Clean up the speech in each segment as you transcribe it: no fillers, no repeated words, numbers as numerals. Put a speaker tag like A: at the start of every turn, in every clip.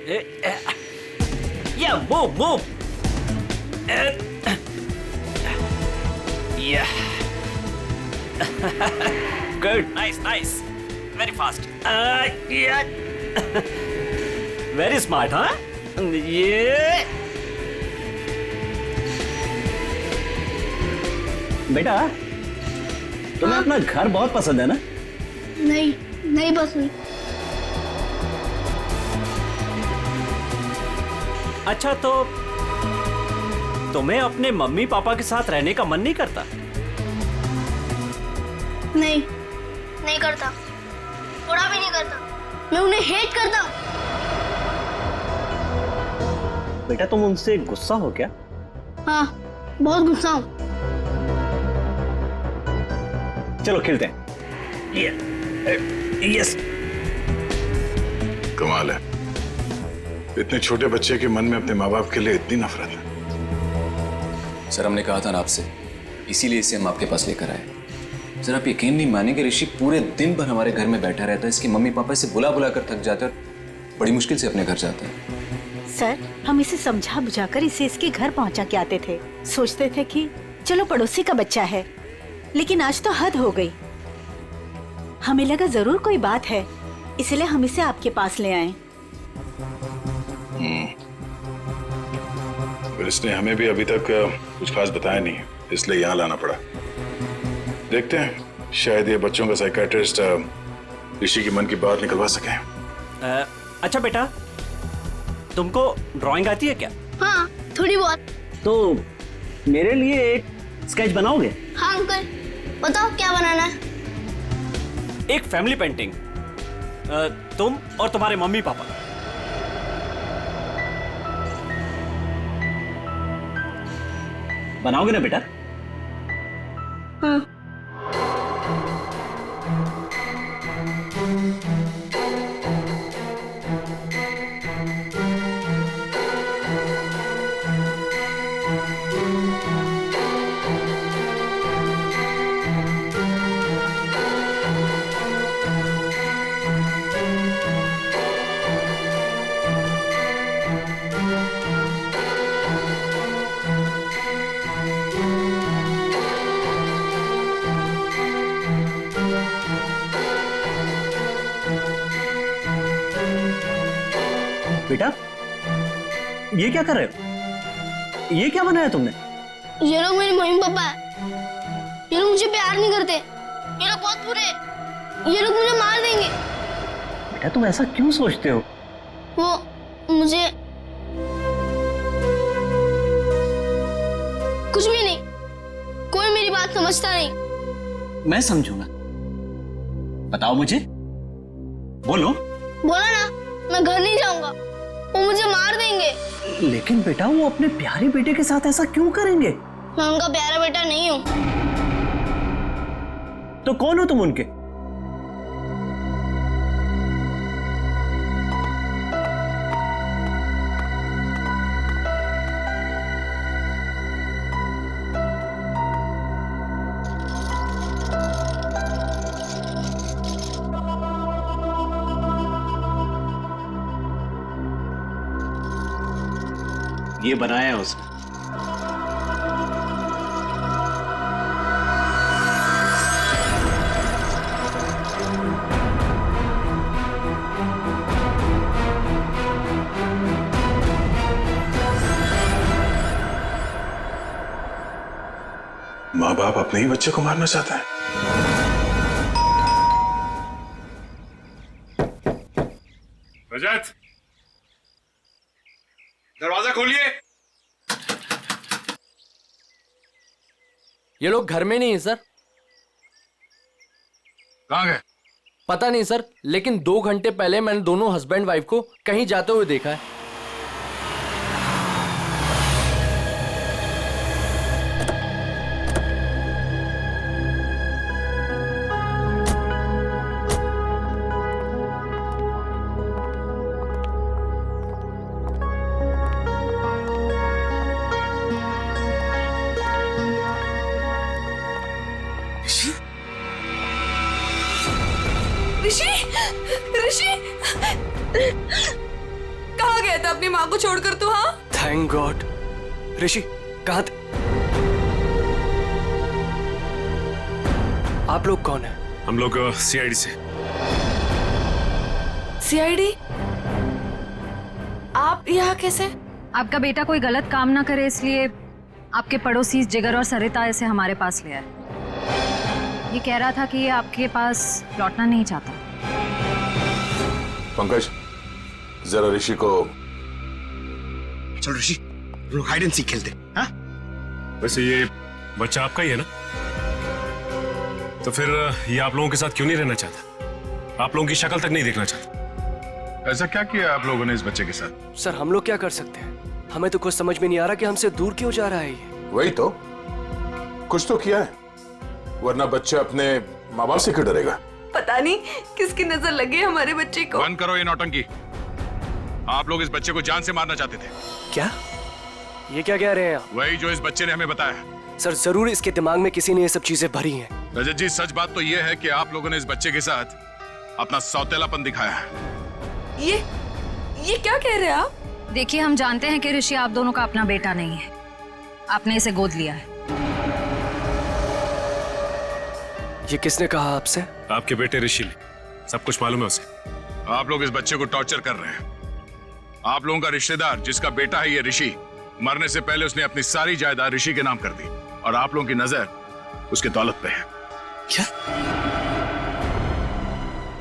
A: Yeah, move. Yeah. Good, nice. Very fast. Yeah. Very smart, huh? Yeah.
B: बेटा, तुम्हें अपना घर बहुत पसंद है ना?
C: नहीं पसंद।
A: अच्छा, तो तुम्हें अपने मम्मी पापा के साथ रहने का मन नहीं करता?
C: नहीं करता, थोड़ा भी नहीं करता। मैं उन्हें हेट करता हूँ।
B: बेटा, तुम उनसे गुस्सा हो क्या?
C: हाँ, बहुत गुस्सा हूँ।
B: चलो खेलते हैं। यस।
D: कमाल है, इतने छोटे बच्चे के मन में अपने माँ बाप के लिए इतनी नफरत है।
E: सर, हमने कहा था ना आपसे, इसीलिए इसे हम आपके पास लेकर आए। सर, आप यकीन नहीं मानेंगे, ऋषि पूरे दिन भर हमारे घर में बैठा रहता है। इसके मम्मी पापा इसे बुला बुला कर थक जाते हैं और बड़ी मुश्किल से अपने घर जाता है।
F: सर, हम इसे समझा बुझाकर इसे इसके घर पहुंचा के आते थे। सोचते थे कि चलो पड़ोसी का बच्चा है, लेकिन आज तो हद हो गई। हमें लगा जरूर कोई बात है, इसलिए हम इसे आपके पास ले आए।
D: पर इसने हमें भी अभी तक कुछ खास बताया नहीं, इसलिए यहाँ लाना पड़ा। देखते हैं, शायद ये बच्चों का साइकियाट्रिस्ट ऋषि की मन की बात निकलवा सके।
A: अच्छा बेटा, तुमको ड्राइंग आती है क्या?
C: हाँ, थोड़ी बहुत।
B: तो मेरे लिए एक स्केच बनाओगे?
C: हाँ अंकल, बताओ क्या बनाना है?
A: एक फैमिली पेंटिंग, तुम और तुम्हारे मम्मी पापा।
B: बनाओगे ना बेटा?
C: हाँ।
B: बेटा, ये क्या कर रहे हो? ये क्या बनाया तुमने?
C: ये लोग मेरे मम्मी पापा है। ये लोग मुझे प्यार नहीं करते। ये लोग बहुत बुरे हैं। ये लोग मुझे मार देंगे।
B: बेटा, तुम ऐसा क्यों सोचते हो?
C: वो मुझे कुछ भी नहीं, कोई मेरी बात समझता नहीं।
B: मैं समझूंगा। बताओ मुझे, बोलो।
C: बोला ना, मैं घर नहीं जाऊंगा, वो मुझे मार देंगे।
B: लेकिन बेटा, वो अपने प्यारे बेटे के साथ ऐसा क्यों करेंगे?
C: मैं उनका प्यारा बेटा नहीं हूँ।
B: तो कौन हो तुम उनके? ये बनाया है उसने।
D: माँ बाप अपने ही बच्चे को मारना चाहता है। रजत, दरवाजा खोलिए।
G: ये लोग घर में नहीं है सर।
D: कहाँ गए?
G: पता नहीं सर, लेकिन 2 घंटे पहले मैंने दोनों हस्बैंड वाइफ को कहीं जाते हुए देखा है।
H: ऋषि, ऋषि, कहाँ गया था अपनी माँ को छोड़कर तू? हाँ,
A: थैंक गॉड। ऋषि कहाँ थे? आप लोग कौन है?
I: हम लोग सीआईडी से।
H: सीआईडी? आप यहाँ कैसे?
J: आपका बेटा कोई गलत काम ना करे इसलिए आपके पड़ोसी जिगर और सरिता इसे हमारे पास ले आए। ये कह रहा था कि ये आपके पास लौटना नहीं चाहता।
D: पंकज, जरा ऋषि को।
I: चल ऋषि, लोग हाइड एंड सीक खेलते। हाँ? वैसे ये बच्चा आपका ही है ना? तो फिर ये आप लोगों के साथ क्यों नहीं रहना चाहता? आप लोगों की शक्ल तक नहीं देखना चाहता?
D: ऐसा क्या किया आप लोगों ने इस बच्चे के साथ?
A: सर हम लोग क्या कर सकते हैं? हमें तो कुछ समझ में नहीं आ रहा कि हमसे दूर क्यों जा रहा है ये।
D: वही तो, कुछ तो किया है, वरना बच्चा अपने माँ बाप से क्यों डरेगा?
H: पता नहीं किसकी नजर लगी हमारे बच्चे को।
D: बंद करो ये नौटंकी। आप लोग इस बच्चे को जान से मारना चाहते थे।
A: क्या? ये क्या कह रहे हैं आप?
D: वही जो इस बच्चे ने हमें बताया।
A: सर जरूर इसके दिमाग में किसी ने ये सब चीजें भरी हैं।
D: रजत जी, सच बात तो ये है कि आप लोगों ने इस बच्चे के साथ अपना सौतेलापन दिखाया है।
H: ये क्या कह रहे हैं आप?
J: देखिए, हम जानते हैं कि ऋषि आप दोनों का अपना बेटा नहीं है। आपने इसे गोद लिया है।
A: ये किसने कहा आपसे?
I: आपके बेटे ऋषि ने, सब कुछ मालूम है उसे।
D: आप लोग इस बच्चे को टॉर्चर कर रहे हैं। आप लोगों का रिश्तेदार जिसका बेटा है ये ऋषि, मरने से पहले उसने अपनी सारी जायदाद ऋषि के नाम कर दी और आप लोगों की नजर उसके दौलत पे है।
A: क्या?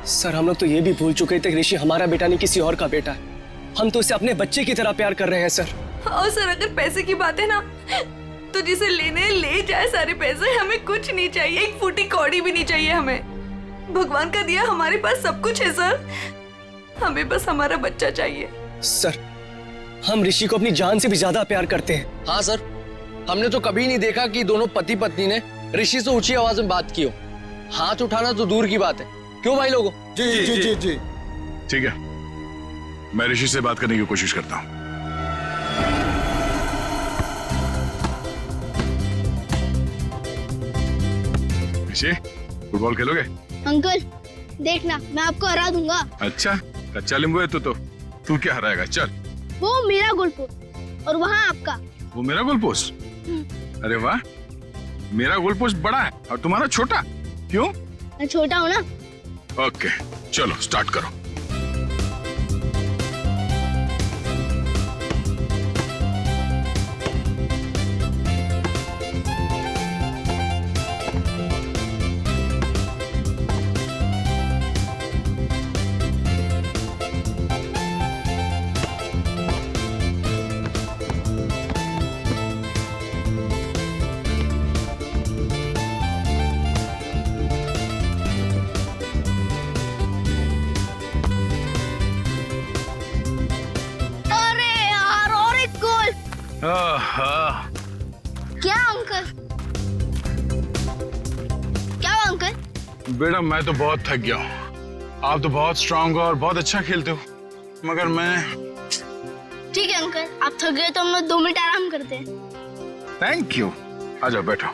A: सर हम लोग तो ये भी भूल चुके थे कि ऋषि हमारा बेटा नहीं किसी और का बेटा है। हम तो इसे अपने बच्चे की तरह प्यार कर रहे हैं सर।
H: और सर अगर पैसे की बात है ना, तो जिसे लेने ले जाए सारे पैसे, हमें कुछ नहीं चाहिए, एक फूटी कौड़ी भी नहीं चाहिए हमें। भगवान का दिया हमारे पास सब कुछ है सर, हमें बस हमारा बच्चा चाहिए।
A: सर हम ऋषि को अपनी जान से भी ज्यादा प्यार करते हैं।
G: हाँ सर, हमने तो कभी नहीं देखा कि दोनों पति पत्नी ने ऋषि से ऊंची आवाज में बात की हो। हाथ उठाना तो दूर की बात है। क्यों भाई लोगों?
I: जी जी जी जी।
D: ठीक है, मैं ऋषि से बात करने की कोशिश करता हूं। ऋषि, फुटबॉल खेलोगे?
C: अंकल देखना, मैं आपको हरा दूंगा।
D: अच्छा, कच्चा नींबू है तो तू क्या हराएगा? चल।
C: वो मेरा गोल पोस्ट और वहाँ आपका।
D: वो मेरा गोल पोस्ट? अरे वाह, मेरा गोल पोस्ट बड़ा है और तुम्हारा छोटा। क्यों?
C: मैं छोटा हूँ ना।
D: ओके, चलो स्टार्ट करो।
C: क्या अंकल? क्या हुआ अंकल?
D: बेटा मैं तो बहुत थक गया हूँ। आप तो बहुत स्ट्रांग हो और बहुत अच्छा खेलते हो, मगर मैं।
C: ठीक है अंकल, आप थक गए तो हम लोग 2 मिनट आराम करते हैं।
D: Thank you. आ जाओ बैठो।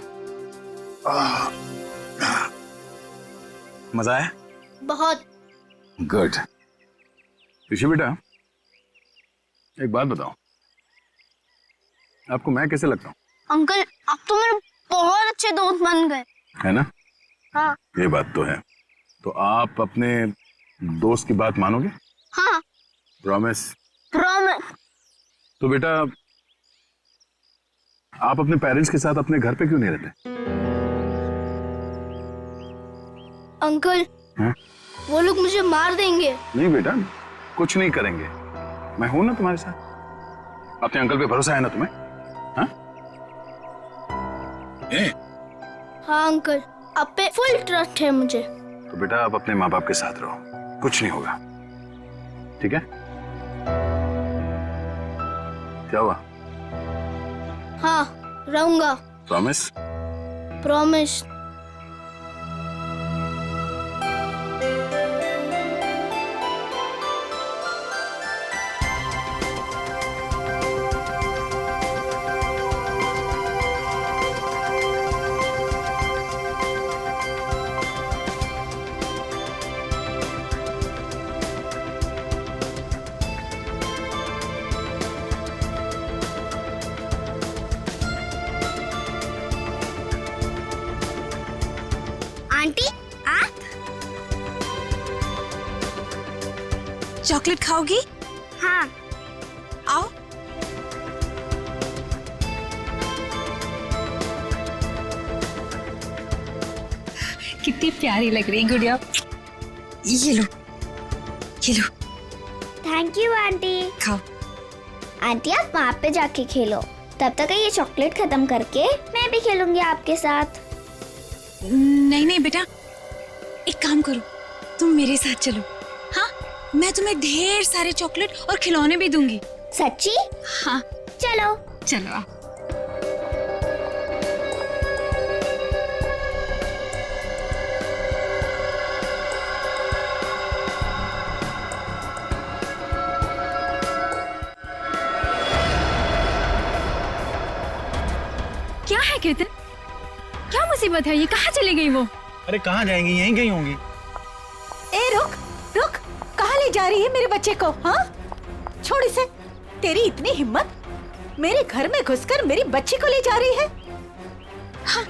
D: मजा आया?
C: बहुत।
D: गुड। ऋषि बेटा, एक बात बताओ, आपको मैं कैसे लगता हूँ?
C: अंकल आप तो मेरे बहुत अच्छे दोस्त बन गए।
D: है ना?
C: हाँ।
D: ये बात तो है। तो आप अपने दोस्त की बात मानोगे?
C: हाँ।
D: प्रॉमिस?
C: प्रॉमिस।
D: तो बेटा, आप अपने पेरेंट्स के साथ अपने घर पे क्यों नहीं रहते?
C: अंकल
D: हाँ?
C: वो लोग मुझे मार देंगे।
D: नहीं बेटा, कुछ नहीं करेंगे, मैं हूं ना तुम्हारे साथ। अपने अंकल पे भरोसा है ना तुम्हें? हाँ?
C: हाँ अंकल, आप पे फुल ट्रस्ट है मुझे।
D: तो बेटा आप अपने माँ बाप के साथ रहो, कुछ नहीं होगा, ठीक है? क्या हुआ?
C: हाँ रहूंगा।
D: प्रॉमिस?
C: प्रॉमिस। आंटी आप
H: चॉकलेट खाओगी?
C: हाँ
H: आओ।
J: कितनी प्यारी लग रही गुड़िया।
H: ये लो, ये लो,
C: थैंक यू आंटी।
H: खाओ।
C: आंटी आप वहाँ पे जाके खेलो, तब तक ये चॉकलेट खत्म करके मैं भी खेलूंगी आपके साथ।
H: नहीं नहीं बेटा, एक काम करो, तुम मेरे साथ चलो। हाँ, मैं तुम्हें ढेर सारे चॉकलेट और खिलौने भी दूंगी।
C: सच्ची?
H: हाँ
C: चलो
H: चलो आओ।
J: क्या है केतन, क्या मुसीबत है? ये कहाँ चली गई वो?
B: अरे कहाँ जाएंगी, यहीं गई होंगी।
F: ए रुक रुक, कहाँ ले जा रही है मेरे बच्चे को? हाँ, छोड़ इसे। तेरी इतनी हिम्मत, मेरे घर में घुसकर मेरी बच्ची को ले जा रही है?
C: हाँ।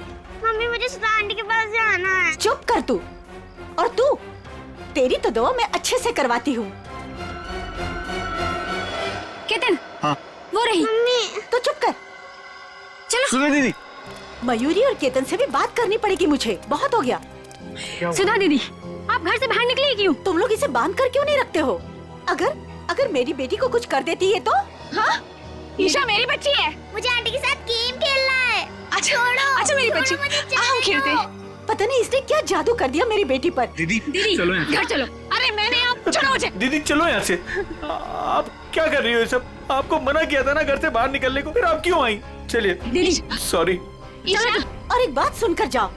C: मम्मी मुझे सुधा आंटी के पास जाना है।
F: चुप कर तू। और तू, तेरी तो दुआ मैं अच्छे से करवाती हूँ।
J: केतन,
B: हाँ
J: वो रही।
C: मम्मी
F: तो चुप कर।
B: सुनो दीदी,
F: मयूरी और केतन से भी बात करनी पड़ेगी मुझे, बहुत हो गया।
J: सुधा दीदी, आप घर से बाहर निकले क्यों?
F: तुम लोग इसे बांध कर क्यों नहीं रखते हो? अगर मेरी बेटी को कुछ कर देती है तो?
H: हाँ, ईशा मेरी बच्ची है।
C: मुझे आंटी के साथ गेम खेलना है।
H: अच्छा
C: छोड़ो,
H: मेरी बच्ची, हम खेलते हैं।
F: पता नहीं इसने क्या जादू कर दिया मेरी बेटी पर।
B: दीदी
J: दीदी
B: चलो यहाँ।
J: घर चलो।
H: अरे मैंने आप छोड़ो मुझे।
B: दीदी चलो यहाँ से। आप क्या कर रही हो ये सब? आपको मना किया था ना घर से बाहर निकलने को, फिर आप क्यों आई? चलिए
J: दीदी
B: सॉरी।
H: ईशा,
F: और एक बात सुनकर जाओ,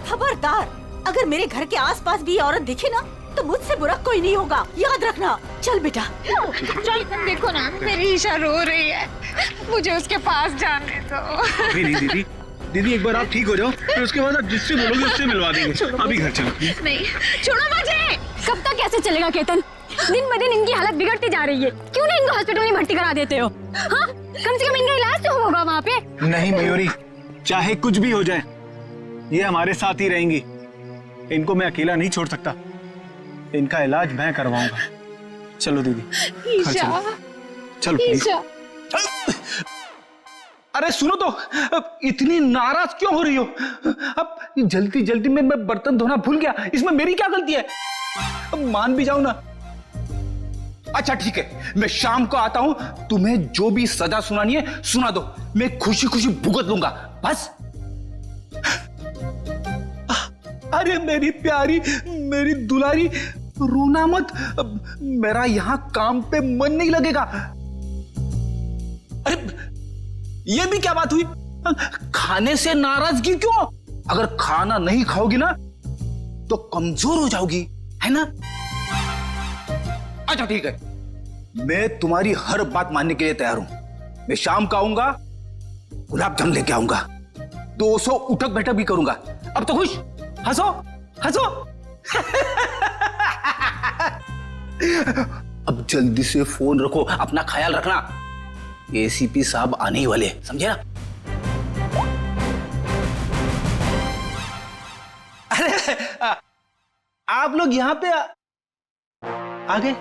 F: खबरदार, अगर मेरे घर के आसपास भी औरत दिखे ना तो मुझसे बुरा कोई नहीं होगा, याद रखना। चल बेटा
H: चल। देखो ना, मेरी ईशा रो रही है, मुझे उसके पास जाने दो।
B: नहीं दीदी, दीदी एक बार आप ठीक हो जाओ, फिर उसके बाद आप जिससे बोलोगे उससे मिलवा देंगे। अभी घर चलो।
H: नहीं, छोड़ो मुझे।
J: कब तक कैसे चलेगा केतन? दिन ब दिन इनकी हालत बिगड़ती जा रही है। क्यों नहीं इनको हॉस्पिटल में भर्ती करा देते हो? हाँ, कम से कम इनका इलाज तो होगा वहाँ पे।
B: नहीं मयूरी, चाहे कुछ भी हो जाए, ये हमारे साथ ही रहेंगी। इनको मैं अकेला नहीं छोड़ सकता, इनका इलाज मैं करवाऊंगा। चलो दीदी, घर चलो। चलो प्लीज। अरे सुनो तो, इतनी नाराज क्यों हो रही हो? अब जल्दी जल्दी में मैं बर्तन धोना भूल गया, इसमें मेरी क्या गलती है? अब मान भी जाओ ना। अच्छा ठीक है, मैं शाम को आता हूं, तुम्हें जो भी सजा सुनानी है सुना दो, मैं खुशी खुशी भुगत लूंगा, बस। अरे मेरी प्यारी, मेरी दुलारी, रोना मत, मेरा यहां काम पे मन नहीं लगेगा। अरे ये भी क्या बात हुई? खाने से नाराजगी क्यों? अगर खाना नहीं खाओगी ना तो कमजोर हो जाओगी, है ना? अच्छा ठीक है, मैं तुम्हारी हर बात मानने के लिए तैयार हूं। मैं शाम को आऊंगा, गुलाब जामुन लेके आऊंगा, 200 उठक बैठक भी करूंगा। अब तो खुश, हंसो हंसो। अब जल्दी से फोन रखो, अपना ख्याल रखना, एसीपी साहब आने ही वाले, समझे ना? अरे आप लोग यहाँ पे आ गए?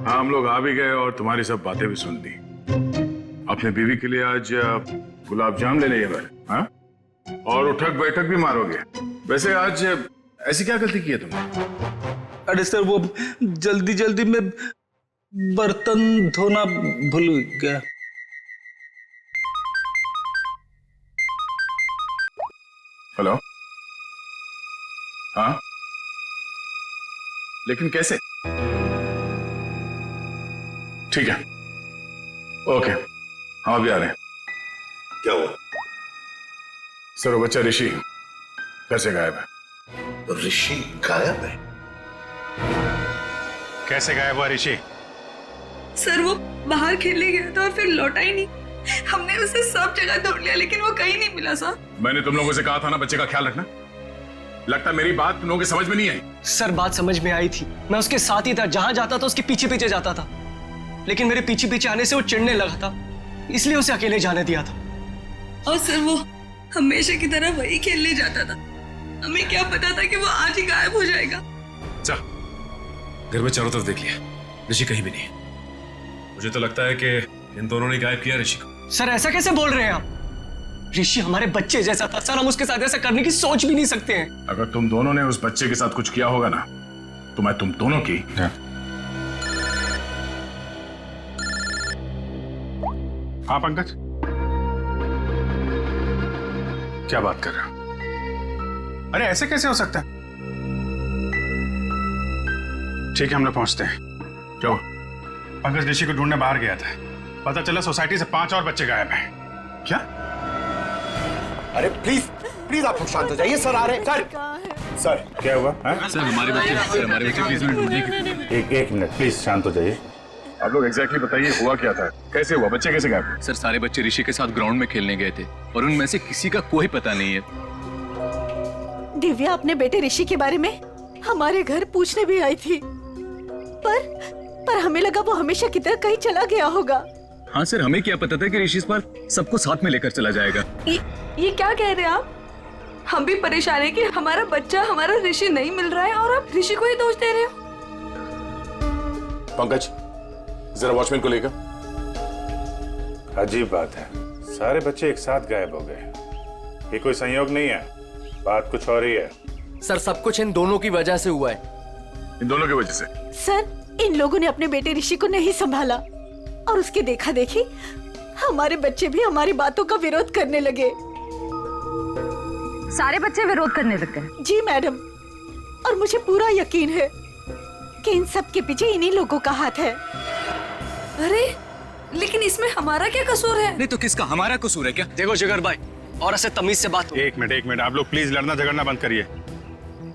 D: हाँ, हम लोग आ भी गए और तुम्हारी सब बातें भी सुन ली। अपने बीवी के लिए आज गुलाब जामुन ले लिए मैंने, हाँ? और उठक बैठक भी मारोगे। वैसे आज ऐसी क्या गलती की है तुमने?
B: अरे सर, वो जल्दी जल्दी में बर्तन धोना भूल गया।
D: हेलो, हाँ, लेकिन कैसे? ठीक है, ओके, हम अभी आ रहे हैं।
I: क्या हुआ?
D: सर, वो बच्चा ऋषि कैसे गायब है?
I: ऋषि गायब है?
D: कैसे गायब हुआ ऋषि?
H: सर वो बाहर खेलने गया था और फिर लौटा ही नहीं। हमने उसे सब जगह ढूंढ लिया लेकिन वो कहीं नहीं मिला सर।
D: मैंने तुम लोगों से कहा था ना बच्चे का ख्याल रखना। लगता मेरी बात तुम लोगों की समझ में नहीं आई।
A: सर बात समझ में आई थी, मैं उसके साथ ही था, जहां जाता था उसके पीछे पीछे जाता था, लेकिन मेरे पीछे पीछे आने से वो चिढ़ने लगा था, इसलिए उसे अकेले जाने दिया था।
H: और सर वो हमेशा की तरह वही खेलने जाता था। हमें क्या पता था कि वो आज ही गायब हो जाएगा।
I: जा, घर में चारों तरफ देख लिया, ऋषि कहीं भी नहीं है। मुझे तो लगता है कि इन दोनों ने गायब किया ऋषि को।
A: सर ऐसा कैसे बोल रहे हैं आप? ऋषि हमारे बच्चे जैसा था सर, हम उसके साथ ऐसा करने की सोच भी नहीं सकते हैं।
D: अगर तुम दोनों ने उस बच्चे के साथ कुछ किया होगा ना, तो मैं तुम दोनों की। हाँ पंकज, क्या बात कर रहे हो? अरे ऐसे कैसे हो सकता है? ठीक है, हम लोग पहुंचते हैं। क्या हुआ? पंकज ऋषि को ढूंढने बाहर गया था, पता चला सोसाइटी से 5 और बच्चे गायब हैं। क्या?
I: अरे प्लीज प्लीज आप लोग शांत हो जाइए, सर आ रहे हैं। सर क्या हुआ?
E: सर हमारे बच्चे प्लीज में ढूंढिए।
D: एक मिनट प्लीज शांत हो जाइए। आप लोग एग्जैक्टली बताइए हुआ क्या था, कैसे हुआ, बच्चे कैसे गायब?
E: सर सारे बच्चे ऋषि के साथ ग्राउंड में खेलने गए थे और उनमें से किसी का कोई पता नहीं है।
F: दिव्या अपने बेटे ऋषि के बारे में हमारे घर पूछने भी आई थी, पर हमें लगा वो हमेशा की तरह कहीं चला गया होगा।
E: हाँ सर, हमें क्या पता था कि ऋषि इस बार सबको साथ में लेकर चला जाएगा।
H: ये क्या कह रहे हैं आप? हम भी परेशान है कि हमारा बच्चा, हमारा ऋषि नहीं मिल रहा है और आप ऋषि को ही दोष दे रहे हो।
I: पंकज जरा वॉचमैन को लेकर।
D: अजीब बात है, सारे बच्चे एक साथ गायब हो गए। ये कोई संयोग नहीं है, बात कुछ और ही है।
G: सर सब कुछ इन दोनों की वजह से हुआ है।
D: इन दोनों की वजह से?
F: सर इन लोगों ने अपने बेटे ऋषि को नहीं संभाला और उसके देखा देखी हमारे बच्चे भी हमारी बातों का विरोध करने लगे।
J: सारे बच्चे विरोध करने लग गए?
F: जी मैडम, और मुझे पूरा यकीन है कि इन सब के पीछे इन्हीं लोगों का हाथ है।
H: अरे लेकिन इसमें हमारा क्या कसूर है?
E: नहीं तो किसका? हमारा कसूर है क्या?
A: देखो जिगर भाई, और ऐसे तमीज से बात हो।
D: एक मिनट आप लोग प्लीज लड़ना झगड़ना बंद करिए।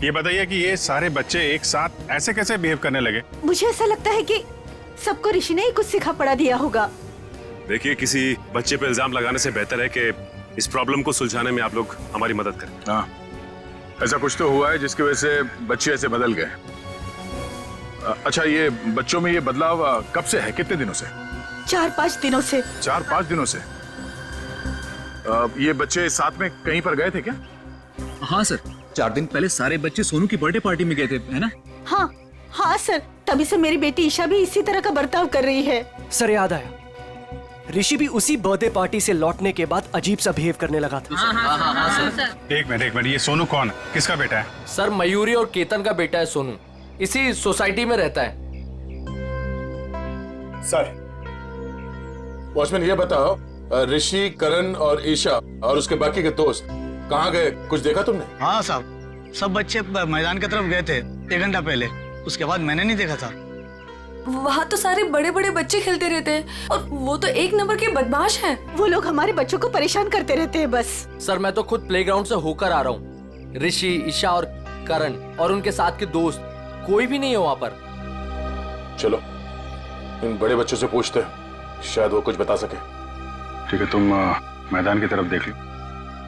D: ये बताइए कि ये सारे बच्चे एक साथ ऐसे कैसे बिहेव करने लगे?
F: मुझे ऐसा लगता है कि सबको ऋषि ने ही कुछ सिखा पड़ा दिया होगा।
I: देखिए, किसी बच्चे पे इल्जाम लगाने से बेहतर है कि इस प्रॉब्लम को सुलझाने में आप लोग हमारी मदद करें।
D: हाँ, ऐसा कुछ तो हुआ है जिसकी वजह से बच्चे ऐसे बदल गए। अच्छा, ये बच्चों में ये बदलाव कब से है, कितने दिनों से?
F: 4-5 दिनों से।
D: 4-5 दिनों से? ये बच्चे साथ में कहीं पर गए थे क्या?
E: हाँ सर, 4 दिन पहले सारे बच्चे सोनू की बर्थडे पार्टी में गए थे, है ना?
F: हाँ सर, तभी से मेरी बेटी ईशा भी इसी तरह का बर्ताव कर रही है।
A: सर याद आया, ऋषि भी उसी बर्थडे पार्टी से लौटने के बाद अजीब सा बिहेव करने लगा था।
D: एक मिनट, ये सोनू कौन है, किसका बेटा है?
G: सर मयूरी और केतन का बेटा है सोनू, इसी सोसाइटी में रहता है।
I: सर वॉचमैन ये बताओ, ऋषि, करण और ईशा और उसके बाकी के दोस्त कहाँ गए, कुछ देखा तुमने?
K: हाँ साहब, सब बच्चे मैदान की तरफ गए थे 1 घंटा पहले, उसके बाद मैंने नहीं देखा था।
H: वहाँ तो सारे बड़े बड़े बच्चे खेलते रहते हैं और वो तो 1 नंबर के बदमाश हैं।
F: वो लोग हमारे बच्चों को परेशान करते रहते हैं बस।
G: सर मैं तो खुद प्लेग्राउंड से होकर आ रहा हूँ। ऋषि, ईशा और करण और उनके साथ के दोस्त कोई भी नहीं है वहाँ पर।
I: चलो इन बड़े बच्चों से पूछते हैं, शायद वो कुछ बता सके।
D: ठीक है, तुम मैदान की तरफ देख लो,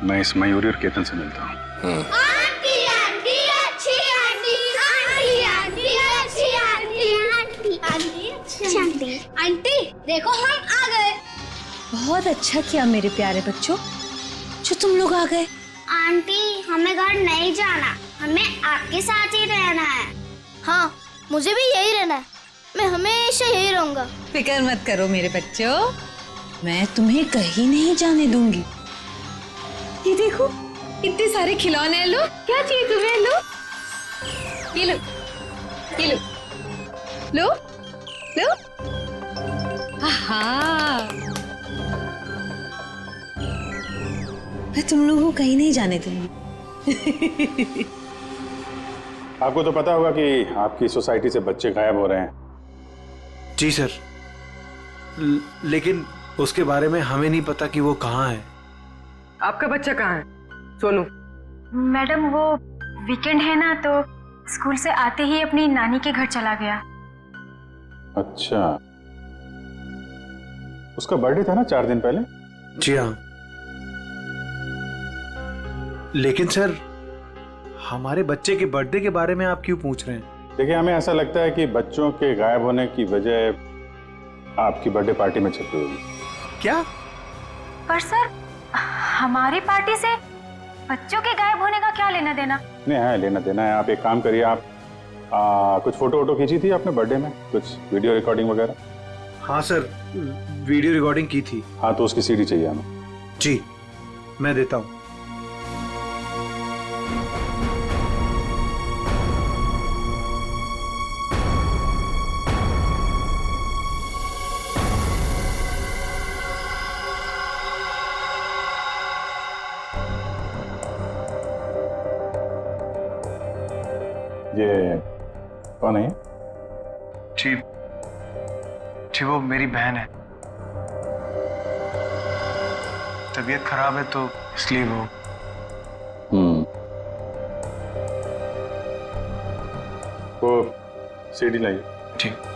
D: मैं इस मयूरी और केतन से मिलता हूँ।
C: आंटी आंटी अच्छी आंटी, आंटी आंटी अच्छी आंटी, आंटी आंटी अच्छी आंटी। आंटी देखो हम आ गए।
F: बहुत अच्छा किया मेरे प्यारे बच्चों जो तुम लोग आ गए।
C: आंटी हमें घर नहीं जाना, हमें आपके साथ ही रहना है। हाँ मुझे भी यही रहना है, मैं हमेशा यही रहूंगा।
F: फिक्र मत करो मेरे बच्चों, मैं तुम्हें कहीं नहीं जाने दूंगी। ये देखो इतने सारे खिलौने हैं, लो क्या चाहिए तुम्हें, लो ये लो, ये लो, लो लो। हाँ मैं तुम लोगों को कहीं नहीं जाने दूंगी।
D: आपको तो पता होगा कि आपकी सोसाइटी से बच्चे गायब हो रहे हैं।
K: जी सर, लेकिन उसके बारे में हमें नहीं पता कि वो कहाँ है।
H: आपका बच्चा कहाँ है सोनू?
J: मैडम वो वीकेंड है ना, तो स्कूल से आते ही अपनी नानी के घर चला गया।
D: अच्छा, उसका बर्थडे था ना 4 दिन पहले?
K: जी हाँ, लेकिन सर हमारे बच्चे के बर्थडे के बारे में आप क्यों पूछ रहे हैं?
D: देखिए, हमें ऐसा लगता है कि बच्चों के गायब होने की वजह आपकी बर्थडे पार्टी में छिपी हुई।
K: क्या?
J: पर सर हमारी पार्टी से बच्चों के गायब होने का क्या लेना देना?
D: नहीं है, लेना देना है। आप एक काम करिए, आप कुछ फोटो वोटो खींची थी आपने बर्थडे में, कुछ वीडियो रिकॉर्डिंग वगैरह?
L: हाँ सर, वीडियो रिकॉर्डिंग की थी।
D: हाँ तो उसकी सीडी चाहिए हमें।
L: जी मैं देता हूँ।
D: ये कौन है?
L: जी जी वो मेरी बहन है। तबीयत खराब है तो इसलिए वो।
D: वो सीडी लाइए।
L: ठीक।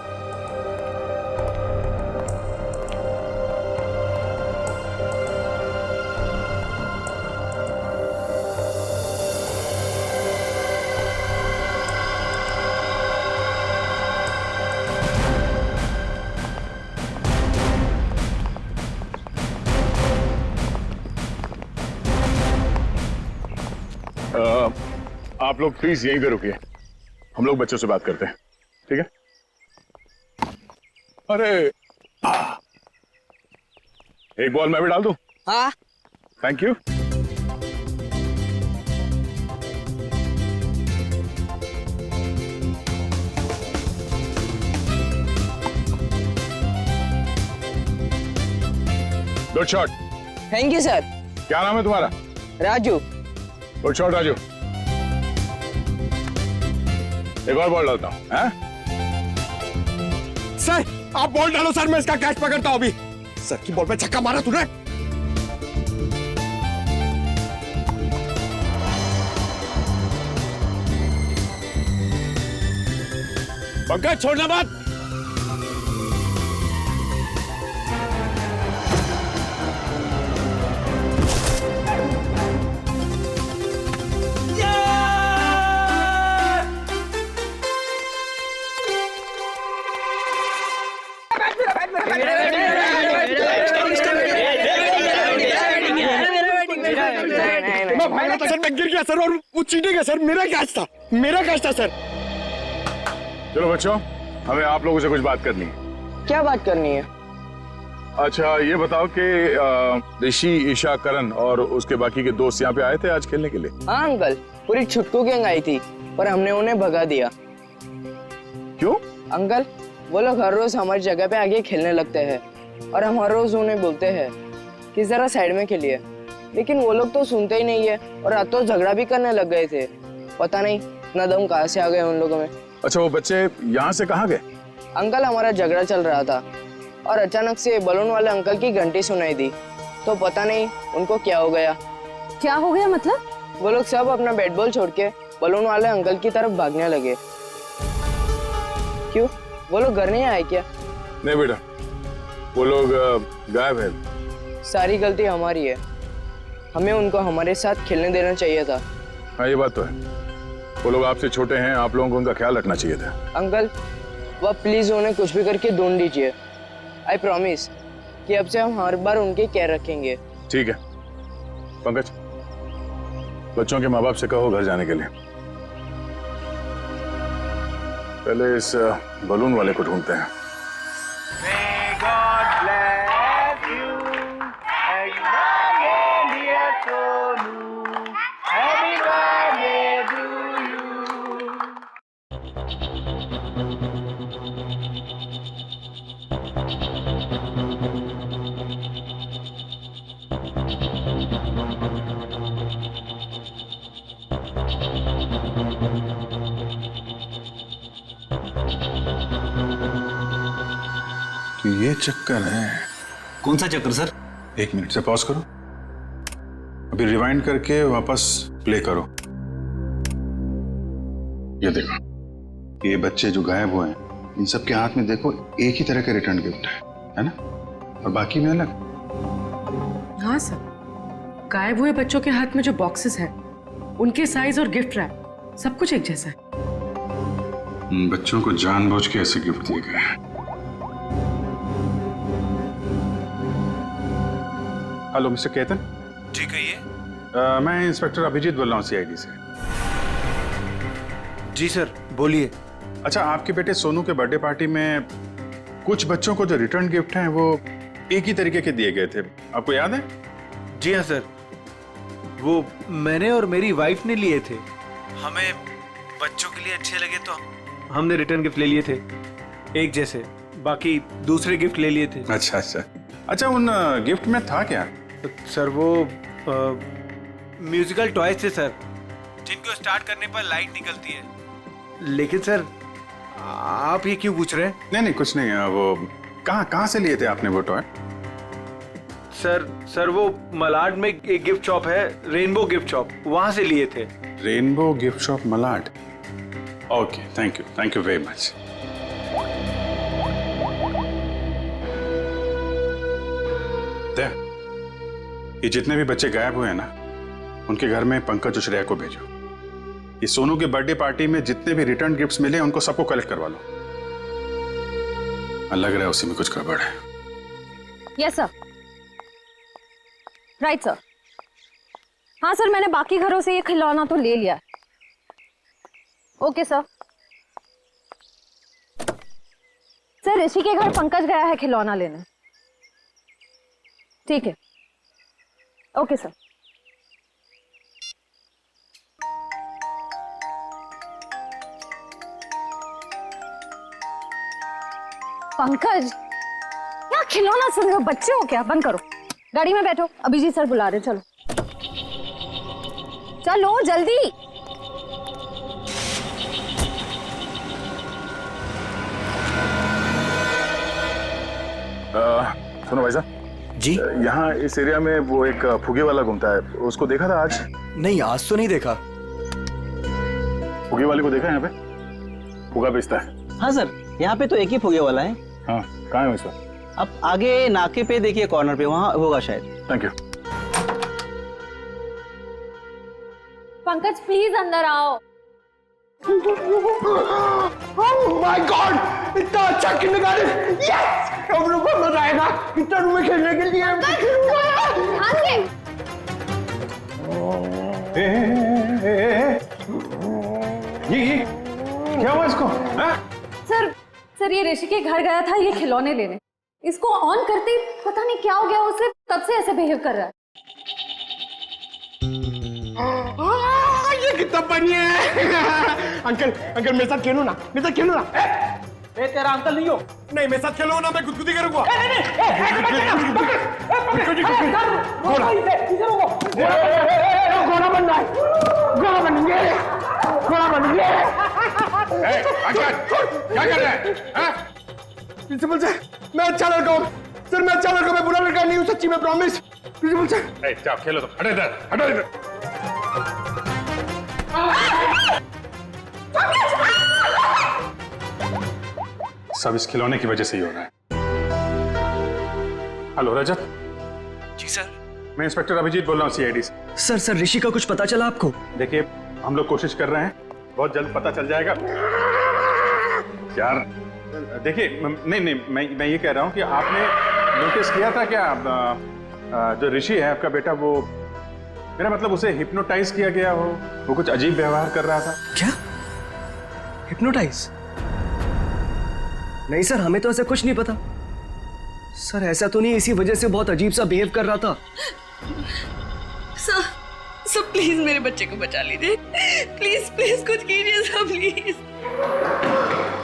D: आप लोग प्लीज यहीं पे रुकिए, हम लोग बच्चों से बात करते हैं, ठीक है? अरे एक बॉल मैं भी डाल दूं?
G: हाँ।
D: Thank you. Good shot.
G: Thank you sir.
D: क्या नाम है तुम्हारा?
G: राजू।
D: Good shot Raju. एक और बॉल डालता हूं।
M: सर आप बॉल डालो सर, मैं इसका कैच पकड़ता हूं अभी। सर की बॉल पे छक्का मारा तूने। पंकज छोड़ना मत। सर मैं गिर गया सर, और वो चीटिंग है सर, मेरा कैच था, मेरा कैच था सर।
D: चलो बच्चों, हमें आप लोगों से कुछ बात करनी है।
G: क्या बात करनी है?
D: अच्छा ये बताओ कि ऋषि, ईशा, करण और उसके बाकी के दोस्त यहाँ पे आए थे आज खेलने के लिए?
G: हाँ अंकल, पूरी छुटकू गैंग आई थी पर हमने उन्हें भगा दिया।
D: क्यों?
G: अंकल वो लोग हर रोज हमारी जगह पे आके खेलने लगते हैं और हम हर रोज उन्हें बोलते हैं कि जरा साइड में खेलिए, लेकिन वो लोग तो सुनते ही नहीं है और आज तो झगड़ा भी करने लग गए थे। पता नहीं इतना दम कहाँ से आ गए उन लोगों में।
D: अच्छा वो बच्चे यहाँ से कहाँ गए?
G: अंकल हमारा झगड़ा चल रहा था और अचानक से बलून वाले अंकल की घंटी सुनाई दी, तो पता नहीं उनको क्या हो गया।
H: क्या हो गया मतलब?
G: वो लोग सब अपना बैट बॉल छोड़ के बलून वाले अंकल की तरफ भागने लगे। क्यों, वो लोग घर नहीं आए क्या?
D: नहीं बेटा, वो लोग गायब है।
G: सारी गलती हमारी है, हमें उनको हमारे साथ खेलने देना चाहिए था।
D: हाँ ये बात तो है, वो लोग आपसे छोटे हैं, आप लोगों को उनका ख्याल रखना चाहिए था।
G: अंकल वह प्लीज उन्हें कुछ भी करके ढूंढ दीजिए। आई प्रॉमिस कि अब से हम हर बार उनकी केयर रखेंगे।
D: ठीक है पंकज, बच्चों के माँ बाप से कहो घर जाने के लिए। पहले इस बलून वाले को ढूंढते हैं। तो ये चक्कर है।
K: कौन सा चक्कर सर?
D: एक मिनट से पॉज करो, अभी रिवाइंड करके वापस प्ले करो। ये देखो, ये बच्चे जो गायब हुए हैं इन सब के हाथ में देखो एक ही तरह के रिटर्न गिफ्ट है ना, और बाकी में अलग।
H: हाँ सर, गायब हुए बच्चों के हाथ में जो बॉक्सेस हैं उनके साइज और गिफ्ट रैप सब कुछ एक जैसा है।
D: बच्चों को जानबूझ के ऐसे गिफ्ट दिए गए हैं। Hello mister Ketan.
L: जी कहिए।
D: मैं इंस्पेक्टर अभिजीत बोल रहा हूँ सीआईडी से।
L: जी सर, बोलिए।
D: अच्छा, आपके बेटे सोनू के बर्थडे पार्टी में कुछ बच्चों को जो रिटर्न गिफ्ट हैं वो एक ही तरीके के दिए गए थे, आपको याद है?
L: जी हाँ सर, वो मैंने और मेरी वाइफ ने लिए थे। हमें बच्चों के लिए अच्छे लगे तो हमने रिटर्न गिफ्ट ले लिए थे एक जैसे, बाकी दूसरे गिफ्ट ले लिए थे।
D: अच्छा अच्छा अच्छा, उन गिफ्ट में था क्या?
L: सर वो म्यूजिकल टॉयज थे सर, जिनको स्टार्ट करने पर लाइट निकलती है। लेकिन सर आप ये क्यों पूछ रहे हैं?
D: नहीं कुछ नहीं, वो कहाँ से लिए थे आपने वो टॉय?
L: सर वो मलाड में एक गिफ्ट शॉप है, रेनबो गिफ्ट शॉप, वहां से लिए थे।
D: Rainbow gift shop Malad? Okay, thank you very much. ये जितने भी बच्चे गायब हुए हैं ना, उनके घर में पंकज और श्रेया को भेजो। ये सोनू के बर्थडे पार्टी में जितने भी रिटर्न गिफ्ट्स मिले उनको सबको कलेक्ट करवा लो। लग रहा है उसी में कुछ गड़बड़ है।
J: Yes sir, right sir. हाँ सर, मैंने बाकी घरों से ये खिलौना तो ले लिया। Okay sir. सर ऋषि के घर पंकज गया है खिलौना लेने। ठीक है, ओके सर। पंकज, क्या खिलौना सुन रहे हो? बच्चे हो क्या? बंद करो, गाड़ी में बैठो, अभिजीत सर बुला रहे। चलो चलो जल्दी।
D: सुनो भाई साहब
L: जी,
D: यहाँ इस एरिया में वो एक फुगे वाला घूमता है, उसको देखा था आज?
L: नहीं आज तो नहीं देखा।
D: फुगे वाले को देखा यहाँ पे? फुगा बेचता है?
N: हाँ सर, यहाँ पे तो एक ही फुगे वाला है।
D: हाँ, कहाँ है उसका?
N: अब आगे नाके पे देखिए, कॉर्नर पे, वहाँ होगा शायद।
D: Thank you.
J: पंकज प्लीज अंदर आओ।
M: Oh my God! इतना अच्छा किंडरगार्टन! Yes! हम लोग को मजा आएगा इतना रूम में खेलने के लिए।
D: ये क्या हुआ इसको?
J: सर ये ऋषि के घर गया था ये खिलौने लेने, इसको ऑन करते ही पता नहीं क्या हो गया उसे, तब से ऐसे बिहेव कर रहा है।
M: ये कितना बढ़िया है। अंकल मेरे साथ खेलो ना, मेरे साथ खेलो ना। ए तेरा अंकल नहीं हो? नहीं, मेरे साथ खेलो ना, मैं गुदगुदी करूंगा। घोड़ा बनना है, घोड़ा बनेंगे, घोड़ा बनेंगे।
D: क्या कर रहे हैं?
M: प्रिंसिपल सर, मैं अच्छा लड़का हूँ सर, मैं अच्छा लड़का, मैं बुरा लड़का नहीं हूँ, सच्ची में प्रॉमिस। प्रिंसिपल सर
D: जाओ खेलो, तो हटो इधर, हटो इधर। सब इस खिलौने की वजह से ही हो रहा है। हेलो रजत।
L: जी सर।
D: मैं इंस्पेक्टर अभिजीत बोल रहा हूँ सीआईडी से।
A: सर ऋषि का कुछ पता चला आपको?
D: देखिए, हम लोग कोशिश कर रहे हैं, बहुत जल्द पता चल जाएगा यार। देखिए, नहीं मैं ये कह रहा हूँ कि आपने नोटिस किया था क्या जो ऋषि है आपका बेटा, वो मेरा मतलब उसे हिप्नोटाइज किया गया हो, वो कुछ अजीब व्यवहार कर रहा था।
A: क्या? हिप्नोटाइज? नहीं सर, हमें तो ऐसा कुछ नहीं पता। सर ऐसा तो नहीं, इसी वजह से बहुत अजीब सा बिहेव कर रहा था।
H: सर प्लीज मेरे बच्चे को बचा लीजिए, प्लीज कुछ कीजिए सर, प्लीज।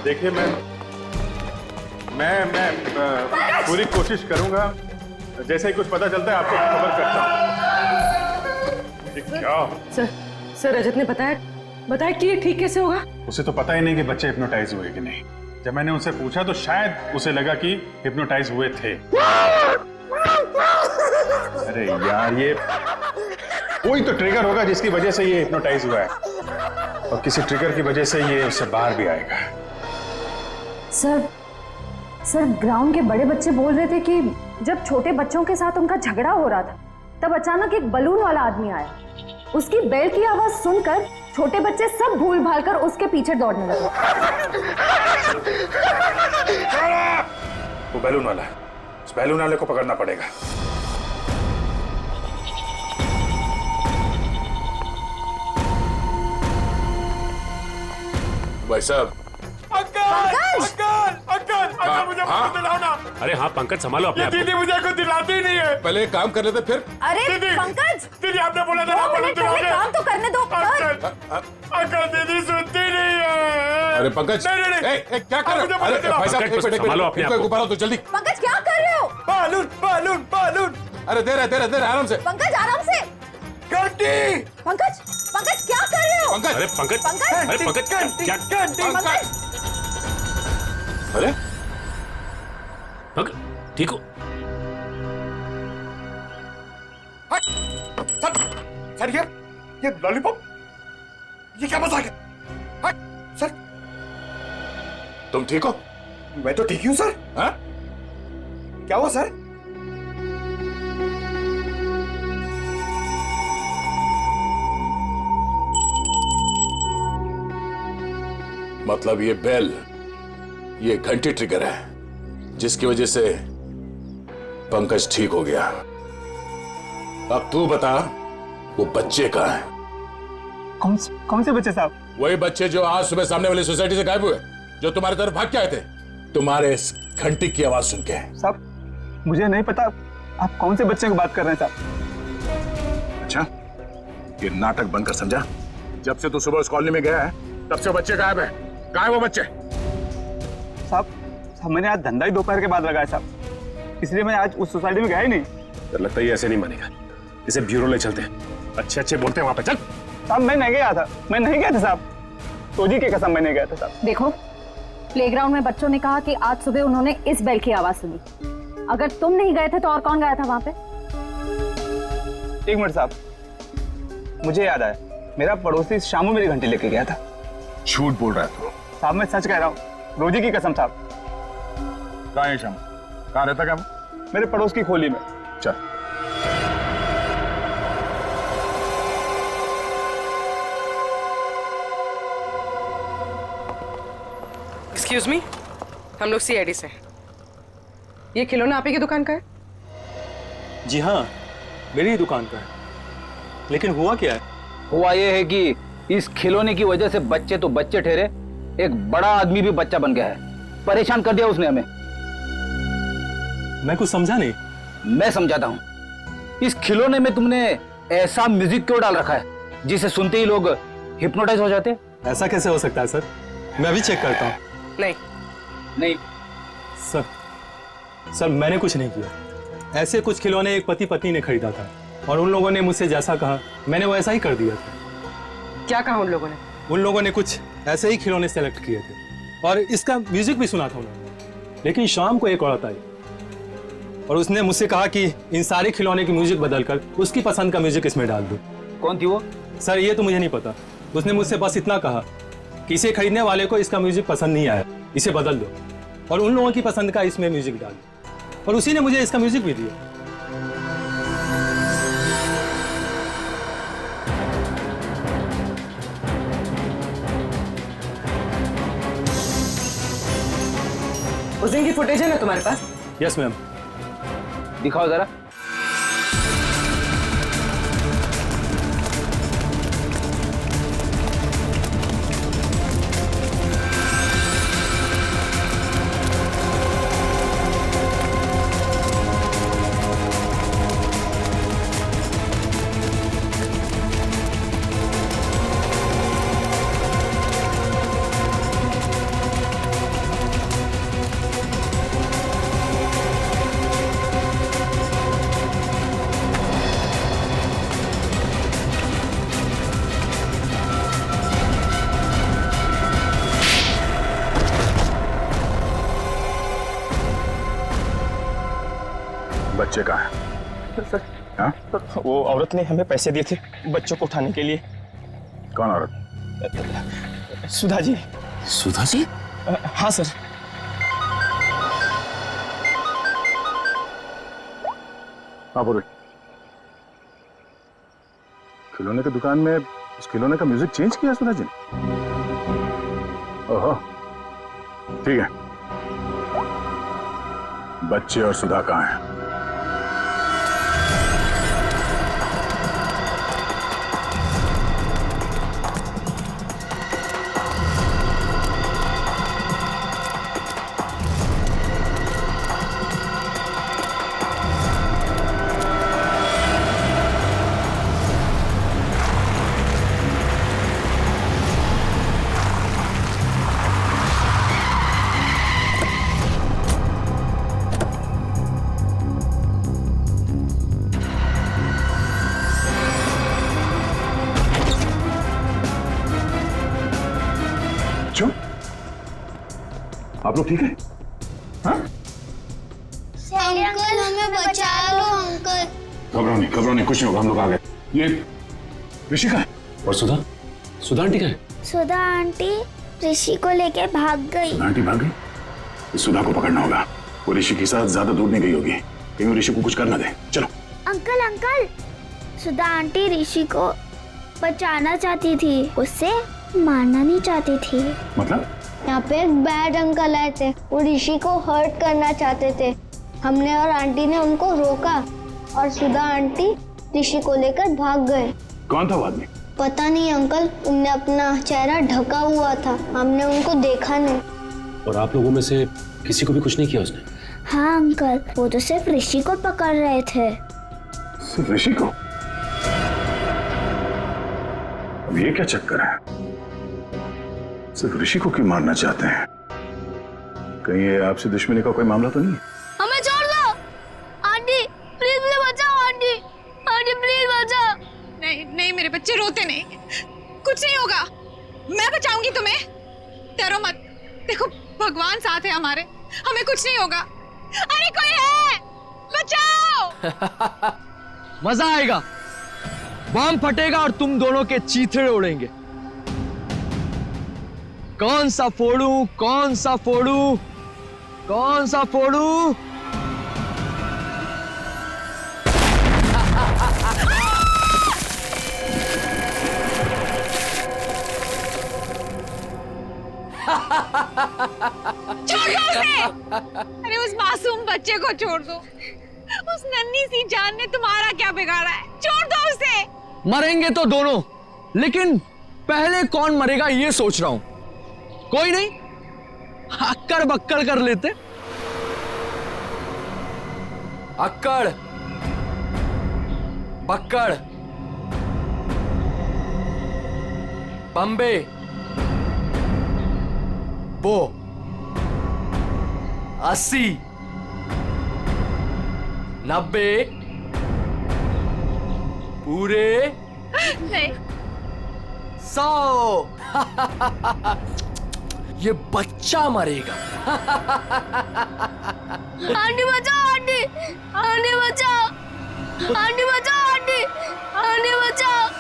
D: देखिए, मैं पूरी कोशिश करूंगा, जैसे ही कुछ पता चलता है आपको खबर करता हूं। क्या?
H: सर रजत ने बताया कि ये ठीक कैसे होगा?
D: उसे तो पता ही नहीं कि बच्चे हिप्नोटाइज हुए कि नहीं। जब मैंने उनसे पूछा तो शायद उसे लगा कि हिप्नोटाइज हुए थे। अरे यार, ये कोई तो ट्रिगर होगा जिसकी वजह से ये हिप्नोटाइज हुआ है, और किसी ट्रिगर की वजह से ये उससे बाहर भी आएगा।
J: सर ग्राउंड के बड़े बच्चे बोल रहे थे कि जब छोटे बच्चों के साथ उनका झगड़ा हो रहा था, तब अचानक एक बलून वाला आदमी आया। उसकी बेल्ट की आवाज सुनकर छोटे बच्चे सब भूल भाल कर उसके पीछे दौड़ने लगे।
D: वो बैलून वाला है, उस बैलून वाले को पकड़ना पड़ेगा।
I: भाई साहब।
M: अंकल मुझे कुछ दिलाओ ना।
O: अरे हाँ पंकज संभालो अपने आप को।
M: दीदी मुझे कुछ दिलाती ही नहीं है।
I: पहले एक काम कर लेते फिर।
J: अरे पंकज,
M: दीदी आपने बोला था ना
J: काम तो करने दो।
M: अंकल दीदी सुनती नहीं है।
I: अरे पंकज, क्या कर रहे हो? अरे भाई साहब
O: संभालो अपने आप को।
I: ऊपर आओ तो जल्दी।
J: पंकज क्या कर रहे हो?
M: Balloon balloon balloon.
I: अरे दे रहे आराम से।
J: पंकज आराम से।
M: घंटी।
J: पंकज पंकज क्या कर रहे हो?
I: पंकज,
O: अरे पंकज,
J: पंकज,
O: अरे पंकज क्या?
J: पंकज
I: अरे
O: पंकज ठीक हो?
M: सर ये लॉलीपॉप, ये क्या मजाक है? सर
I: तुम ठीक हो?
M: मैं तो ठीक ही हूँ सर।
I: हाँ?
M: क्या हुआ सर?
I: मतलब ये बेल, ये घंटी ट्रिगर है जिसकी वजह से पंकज ठीक हो गया। अब तू बता, वो बच्चे कहाँ हैं?
B: कौन से बच्चे साहब?
I: वही बच्चे जो आज सुबह सामने वाली सोसाइटी से गायब हुए, जो तुम्हारे तरफ भाग के आए थे तुम्हारे इस घंटी की आवाज सुन के।
B: साहब मुझे नहीं पता आप कौन से बच्चे की बात कर रहे हैं साहब।
D: अच्छा, ये नाटक बंद कर, समझा? जब से तू सुबह उस कॉलोनी में गया है तब से बच्चे गायब है। कहाँ है वो बच्चे?
B: साहब मैंने आज धंधा ही दोपहर के बाद लगाया साहब, इसलिए मैं आज उस सोसाइटी में गया ही नहीं।
O: तो लगता है ये ऐसे नहीं मानेगा, इसे ब्यूरो ले चलते हैं, अच्छे बोलते हैं वहां पे। चल
B: साहब मैं नहीं गया था, मैं नहीं गया था साहब, तोजी की कसम मैं नहीं गया था साहब।
J: देखो, प्लेग्राउंड में बच्चों ने कहा कि आज सुबह उन्होंने इस बेल की आवाज सुनी। अगर तुम नहीं गए थे तो और कौन गया था वहां पे?
B: एक मिनट साहब, मुझे याद आया, मेरा पड़ोसी शामू मेरी घंटी लेके गया था।
D: झूठ बोल रहा है तू।
B: साहब मैं सच कह रहा हूँ, रोजी की कसम साहब।
D: कहाँ है शामू? कहाँ रहता क्या?
B: मेरे पड़ोस की खोली में।
D: चल।
P: एक्सक्यूज मी, हम लोग सीआईडी से हैं। ये खिलौना आप ही की दुकान का है?
L: जी हाँ, मेरी ही दुकान का है। लेकिन हुआ क्या है?
B: हुआ ये है कि इस खिलौने की वजह से बच्चे तो बच्चे ठहरे, एक बड़ा आदमी भी बच्चा बन गया है। परेशान कर दिया उसने हमें।
L: मैं कुछ समझा नहीं।
B: मैं समझाता हूँ। इस खिलौने में तुमने ऐसा म्यूजिक क्यों डाल रखा है जिसे सुनते ही लोग हिप्नोटाइज हो जाते?
L: ऐसा कैसे हो सकता है सर? मैं अभी चेक करता हूँ।
P: नहीं
L: सर मैंने कुछ नहीं किया। ऐसे कुछ खिलौने एक पति पत्नी ने खरीदा था और उन लोगों ने मुझसे जैसा कहा मैंने वो ऐसा ही कर दिया था।
P: क्या कहा उन लोगों ने?
L: उन लोगों ने कुछ ऐसे ही खिलौने सेलेक्ट किए थे और इसका म्यूजिक भी सुना था उन्होंने। लेकिन शाम को एक औरत आई और उसने मुझसे कहा कि इन सारे खिलौने की म्यूजिक बदलकर उसकी पसंद का म्यूजिक इसमें डाल दो।
B: कौन थी वो?
L: सर ये तो मुझे नहीं पता। उसने मुझसे बस इतना कहा कि इसे खरीदने वाले को इसका म्यूजिक पसंद नहीं आया, इसे बदल दो और उन लोगों की पसंद का इसमें म्यूजिक डाल दो। और उसी ने मुझे इसका म्यूजिक भी दिया।
P: उस दिन की फुटेज है ना तुम्हारे पास?
L: Yes ma'am.
B: दिखाओ जरा।
D: बच्चे कहाँ हैं?
L: सर,
D: हाँ?
L: वो औरत ने हमें पैसे दिए थे बच्चों को उठाने के लिए।
D: कौन औरत?
L: सुधा जी।
E: सुधा जी?
L: हाँ सर।
D: हाँ बोलो। खिलौने की दुकान में उस खिलौने का म्यूजिक चेंज किया सुधा जी ने? ओहो, ठीक है। बच्चे और सुधा कहाँ हैं? बच्चों, आप लोग ठीक है? हाँ?
C: अंकल हमें बचा लो अंकल।
D: घबराओ नहीं, कुछ नहीं होगा, हम लोग आ गए। ये ऋषि का है।
O: और सुधा आंटी का है?
C: सुधा आंटी ऋषि को लेके भाग गई।
D: आंटी भाग गई? इस सुधा को पकड़ना होगा। वो ऋषि के साथ ज्यादा दूर नहीं गई होगी, कहीं वो ऋषि को कुछ कर ना दे। चलो।
C: अंकल सुधा आंटी ऋषि को बचाना चाहती थी, उससे मारना नहीं चाहती थी।
D: मतलब?
C: यहाँ पे एक बैड अंकल आए थे, वो ऋषि को हर्ट करना चाहते थे। हमने और आंटी ने उनको रोका और सुधा आंटी ऋषि को लेकर भाग गए।
D: कौन था वो आदमी?
C: पता नहीं अंकल, उनने अपना चेहरा ढका हुआ था, हमने उनको देखा नहीं।
O: और आप लोगों में से किसी को भी कुछ नहीं किया उसने?
C: हाँ अंकल, वो तो सिर्फ ऋषि को पकड़ रहे थे।
D: सिर्फ ऋषि को? अब ये क्या चक्कर है? सिर्फ ऋषि को क्यों मारना चाहते हैं? कहीं ये आपसे दुश्मनी का कोई मामला तो नहीं?
C: हमें छोड़ दो आंटी, प्लीज मुझे बचाओ आंटी, आंटी प्लीज बचाओ।
H: नहीं मेरे बच्चे रोते नहीं, कुछ नहीं होगा, मैं बचाऊंगी तुम्हें, डरो मत। देखो भगवान साथ है हमारे, हमें कुछ नहीं होगा। अरे कोई है, बचाओ।
A: मजा आएगा, बम फटेगा और तुम दोनों के चीथड़े उड़ेंगे। कौन सा फोड़ूं?
H: छोड़ दो उसे। अरे उस मासूम बच्चे को छोड़ दो, उस नन्ही सी जान ने तुम्हारा क्या बिगाड़ा है, छोड़ दो उसे।
A: मरेंगे तो दोनों, लेकिन पहले कौन मरेगा ये सोच रहा हूं। कोई नहीं, अक्कड़ बक्कड़ कर लेते।
Q: अक्कड़ बक्कड़ बम्बे बो 80 90 पूरे
H: नहीं
Q: 100। ये बच्चा मरेगा।
C: आंटी बचाओ आंटी, आंटी बचाओ, आंटी बचाओ आंटी, आंटी बचाओ।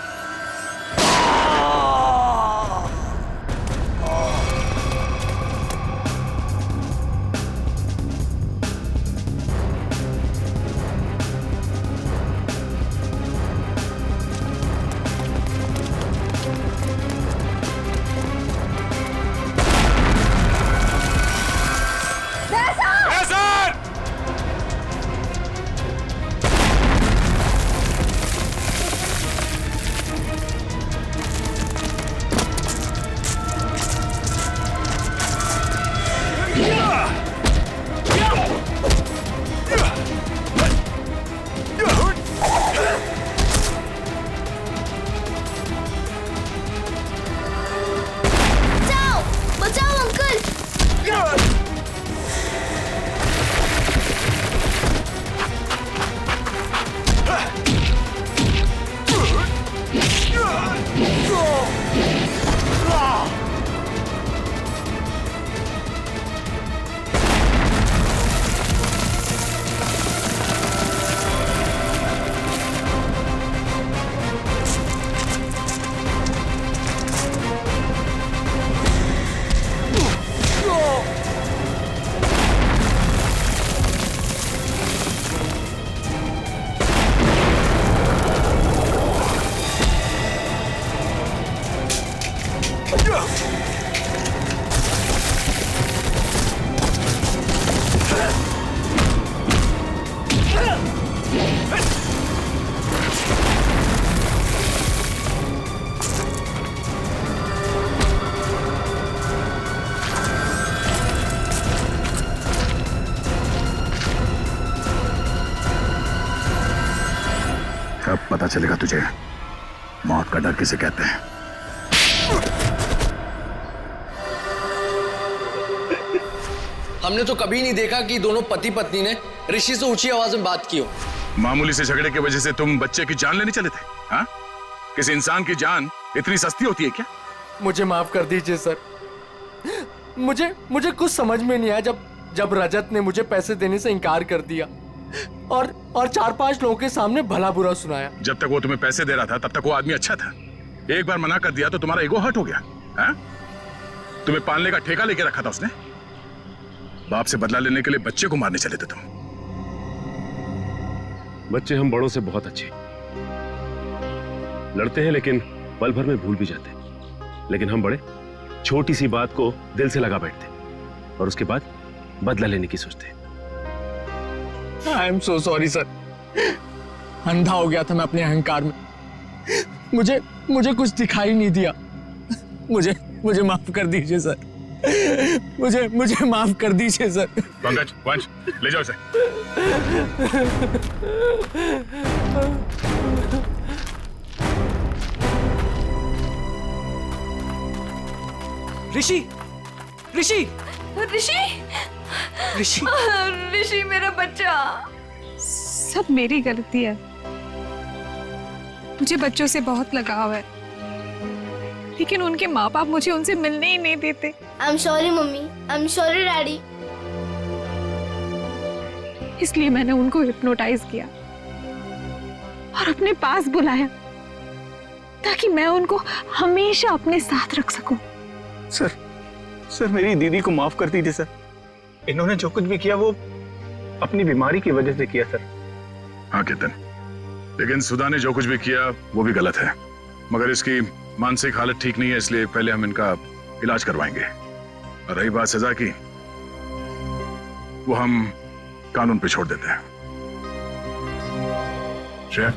D: अब पता चलेगा तुझे मौत का डर किसे कहते हैं।
Q: हमने तो कभी नहीं देखा कि दोनों पति पत्नी ने ऋषि से ऊंची आवाज में बात की हो।
D: मामूली से झगड़े की वजह से तुम बच्चे की जान लेने चले थे? हाँ? किसी इंसान की जान इतनी सस्ती होती है क्या?
Q: मुझे माफ कर दीजिए सर, मुझे कुछ समझ में नहीं आया जब रजत ने मुझे पैसे देने से इनकार कर दिया और 4-5 लोगों के सामने भला बुरा सुनाया।
D: जब तक वो तुम्हें पैसे दे रहा था तब तक वो आदमी अच्छा था। एक बार मना कर दिया तो तुम्हारा ईगो हर्ट हो गया। हाँ? तुम्हें पालने का ठेका लेके रखा था उसने। बाप से बदला लेने के लिए बच्चे को मारने चले थे तुम।
O: बच्चे हम बड़ों से बहुत अच्छे लड़ते हैं, लेकिन पल भर में भूल भी जाते हैं। लेकिन हम बड़े छोटी सी बात को दिल से लगा बैठते और उसके बाद बदला लेने की सोचते हैं।
A: I am so sorry sir, अंधा हो गया था मैं अपने अहंकार में। मुझे कुछ दिखाई नहीं दिया। मुझे माफ कर दीजिए सर। मुझे माफ कर दीजिए सर।
D: पंकज, वंश, ले जाओ इसे।
Q: ऋषि ऋषि
H: ऋषि
Q: ऋषि
H: ऋषि मेरा बच्चा।
R: सब मेरी गलती है। मुझे बच्चों से बहुत लगाव है, लेकिन उनके माँ बाप मुझे उनसे मिलने ही नहीं देते।
C: I am sorry mummy, I am sorry daddy.
R: इसलिए मैंने उनको हिप्नोटाइज किया और अपने पास बुलाया ताकि मैं उनको हमेशा अपने साथ रख सकूं।
B: सर मेरी दीदी को माफ कर दीजिए सर। इन्होंने जो कुछ भी किया वो अपनी बीमारी की वजह से किया सर।
D: हाँ केतन, लेकिन सुधा ने जो कुछ भी किया वो भी गलत है। मगर इसकी मानसिक हालत ठीक नहीं है, इसलिए पहले हम इनका इलाज करवाएंगे। और रही बात सजा की, वो हम कानून पे छोड़ देते हैं। श्रेया,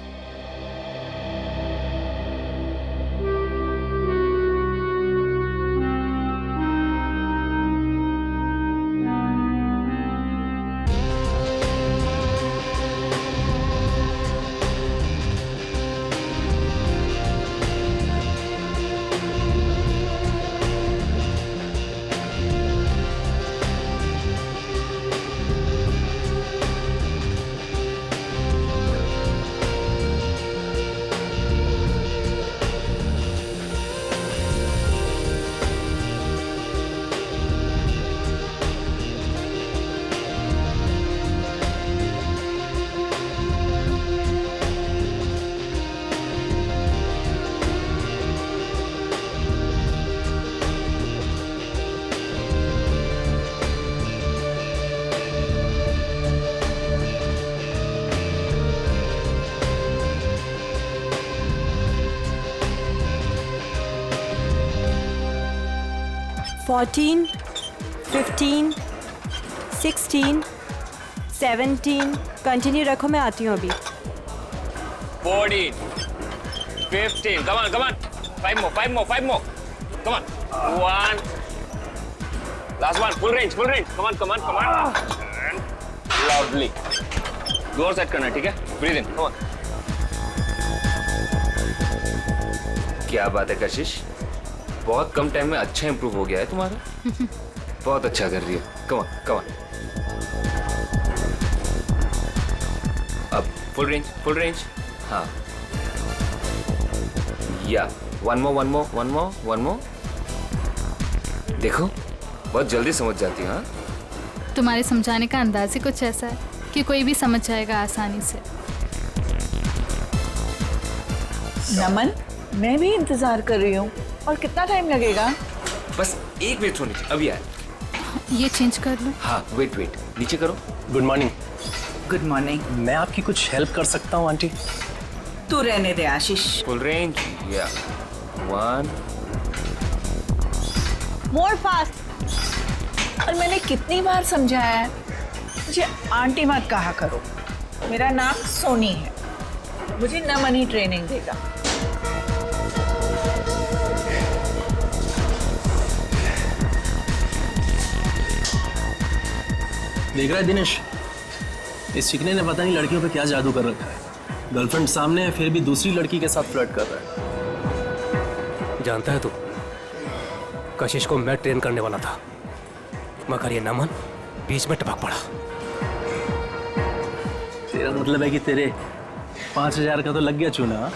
S: Fourteen, 15, 16, 17, कंटिन्यू रखो, मैं आती हूँ अभी।
T: 14, 15, come on, 5 more, come on, 1, last one, full range, come on, and loudly, door set करना, ठीक है, breathe in, come on। क्या बात है कशिश, बहुत कम टाइम में अच्छा इंप्रूव हो गया है तुम्हारा। बहुत अच्छा कर रही हो, come on। अब फुल रेंज, हाँ, या one more। देखो बहुत जल्दी समझ जाती है। हाँ,
U: तुम्हारे समझाने का अंदाज ही कुछ ऐसा है कि कोई भी समझ जाएगा आसानी से।
V: नमन, मैं भी इंतजार कर रही हूँ। और कितना टाइम लगेगा?
T: बस 1 मिनट होनी चाहिए, अभी आए।
U: ये चेंज कर लो।
T: हाँ, वेट, नीचे करो।
O: Good morning.
V: Good morning.
O: मैं आपकी कुछ हेल्प कर सकता हूँ आंटी?
V: तू रहने दे आशीष।
T: फुल रेंज, या 1
V: मोर फास्ट। और मैंने कितनी बार समझाया है, मुझे आंटी मत कहा करो। मेरा नाम सोनी है, मुझे नमन ही ट्रेनिंग देगा।
W: देख रहा है दिनेश, इस चिकने ने पता नहीं लड़कियों पे क्या जादू कर रखा है। गर्लफ्रेंड सामने है, फिर भी दूसरी लड़की के साथ फ्लर्ट कर रहा है।
X: जानता है तू, कशिश को मैं ट्रेन करने वाला था, मगर ये नमन बीच में टपक पड़ा।
W: तेरा मतलब है कि तेरे 5000 का तो लग गया चूना?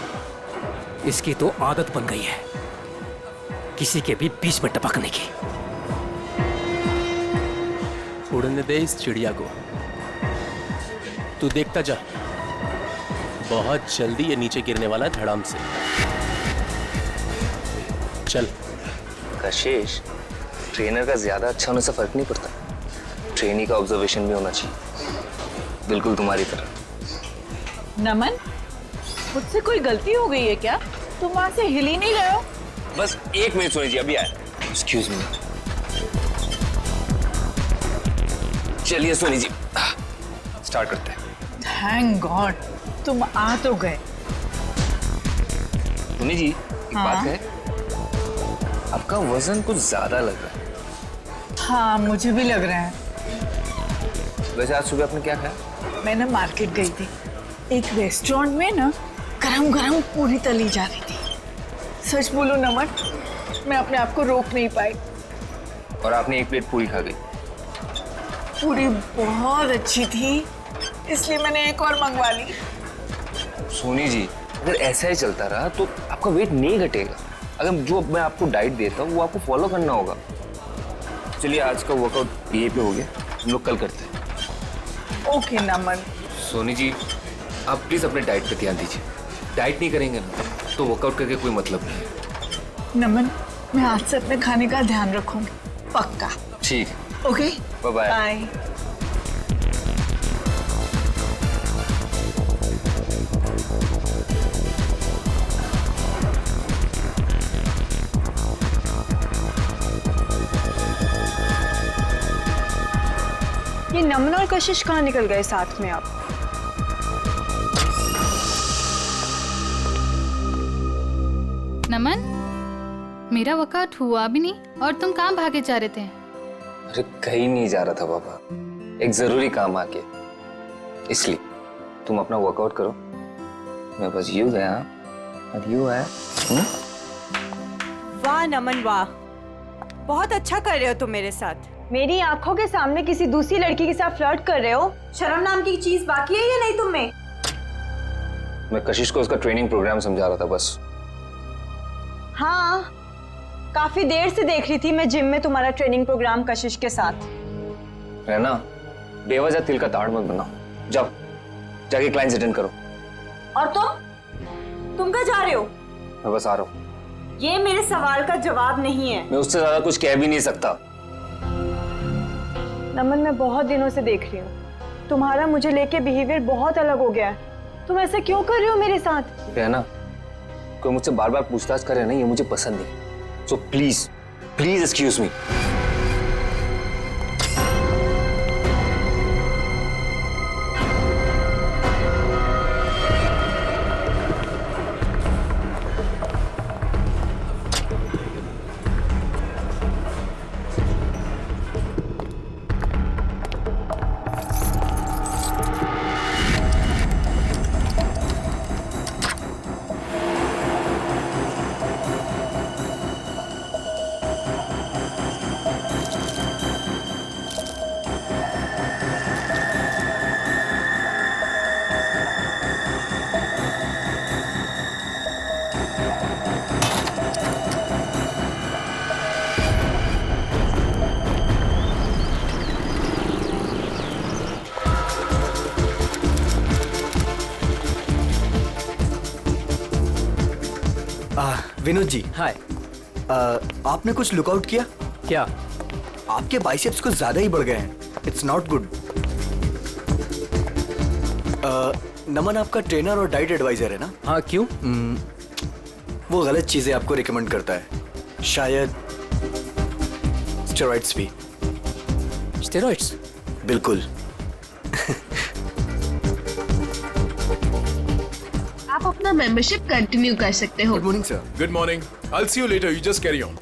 X: इसकी तो आदत बन गई है किसी के भी बीच में टपकने की। उड़ने दे इस चिड़िया को। तू देखता जा, बहुत जल्दी ये नीचे गिरने वाला है धड़ाम से। चल।
E: कशिश, ट्रेनर का ज्यादा अच्छा होने से फर्क नहीं पड़ता, ट्रेनी का ऑब्जर्वेशन भी होना चाहिए, बिल्कुल तुम्हारी तरह।
V: नमन, मुझसे कोई गलती हो गई है क्या? तुम वहां से हिल ही नहीं रहे हो।
E: बस 1 मिनट सोनी जी, अभी आए। Excuse me. चलिए सोनी जी, स्टार्ट करते हैं।
V: थैंक गॉड तुम आ तो गए।
E: सोनी जी, एक बात है, आपका वजन कुछ ज्यादा लग रहा है।
V: हाँ मुझे भी लग रहा है।
E: वैसे आज सुबह आपने क्या खाया?
V: मैं ना मार्केट गई थी, एक रेस्टोरेंट में ना गरम गरम पूरी तली जा रही थी। सच बोलो नमन, मैं अपने आप को रोक नहीं पाई।
E: और आपने 1 प्लेट पूरी खा गई।
V: पूरी बहुत अच्छी थी, इसलिए मैंने एक और मंगवा ली।
E: सोनी जी, अगर ऐसा ही चलता रहा तो आपका वेट नहीं घटेगा। अगर जो मैं आपको डाइट देता हूँ वो आपको फॉलो करना होगा। चलिए आज का वर्कआउट यहीं पे हो गया, हम लोग कल करते हैं।
V: ओके नमन।
E: सोनी जी, आप प्लीज अपने डाइट पे ध्यान दीजिए। डाइट नहीं करेंगे ना तो वर्कआउट करके कोई मतलब नहीं है।
V: नमन, मैं आज से अपने खाने का ध्यान रखूंगी, पक्का।
E: ठीक है,
V: ओके,
E: बाय बाय।
V: बाय।
S: ये नमन और कशिश कहाँ निकल गए साथ में? आप
U: नमन, मेरा वर्कआउट हुआ भी नहीं और तुम कहाँ भागे जा रहे थे?
E: अरे कहीं नहीं जा रहा था पापा, एक जरूरी काम आ गया, इसलिए तुम अपना वर्कआउट करो, मैं बस यूं गया और यूं आया।
S: वाह नमन वाह, बहुत अच्छा कर रहे हो तुम मेरे साथ। मेरी आंखों के सामने किसी दूसरी लड़की के साथ फ्लर्ट कर रहे हो। शर्म नाम की चीज बाकी है या नहीं तुम में?
E: मैं कशिश को उसका ट्रेनिंग प्रोग्राम समझा रहा था बस।
S: हाँ, काफी देर से देख रही थी मैं जिम में तुम्हारा ट्रेनिंग प्रोग्राम कशिश के साथ।
E: रहना, बेवजह तिल का ताड़ मत बनाओ, जाओ जाके क्लाइंट्स अटेंड करो।
S: और तुम कहाँ जा रहे हो?
E: मैं बस आ रहा हूँ।
S: ये मेरे सवाल का जवाब नहीं है।
E: मैं उससे ज्यादा कुछ कह भी नहीं सकता।
S: नमन, मैं बहुत दिनों से देख रही हूँ, तुम्हारा मुझे लेके बिहेवियर बहुत अलग हो गया है। तुम ऐसा क्यों कर रहे हो मेरे साथ?
E: रहना, कोई मुझसे बार बार पूछताछ करे ना, ये मुझे पसंद नहीं। So please please excuse me.
Q: Vinod ji, hi. आपने कुछ लुकआउट किया क्या? आपके बाइसेप्स कुछ ज्यादा ही बढ़ गए हैं। It's not good. नमन आपका ट्रेनर और डाइट एडवाइजर है ना? हाँ, क्यों? वो गलत चीजें आपको रिकमेंड करता है, शायद स्टेरॉइड्स भी। स्टेरॉइड्स? बिल्कुल।
F: आप अपना मेंबरशिप कंटिन्यू कर सकते हो।
I: Good morning sir. Good morning. I will see you later, you just carry on.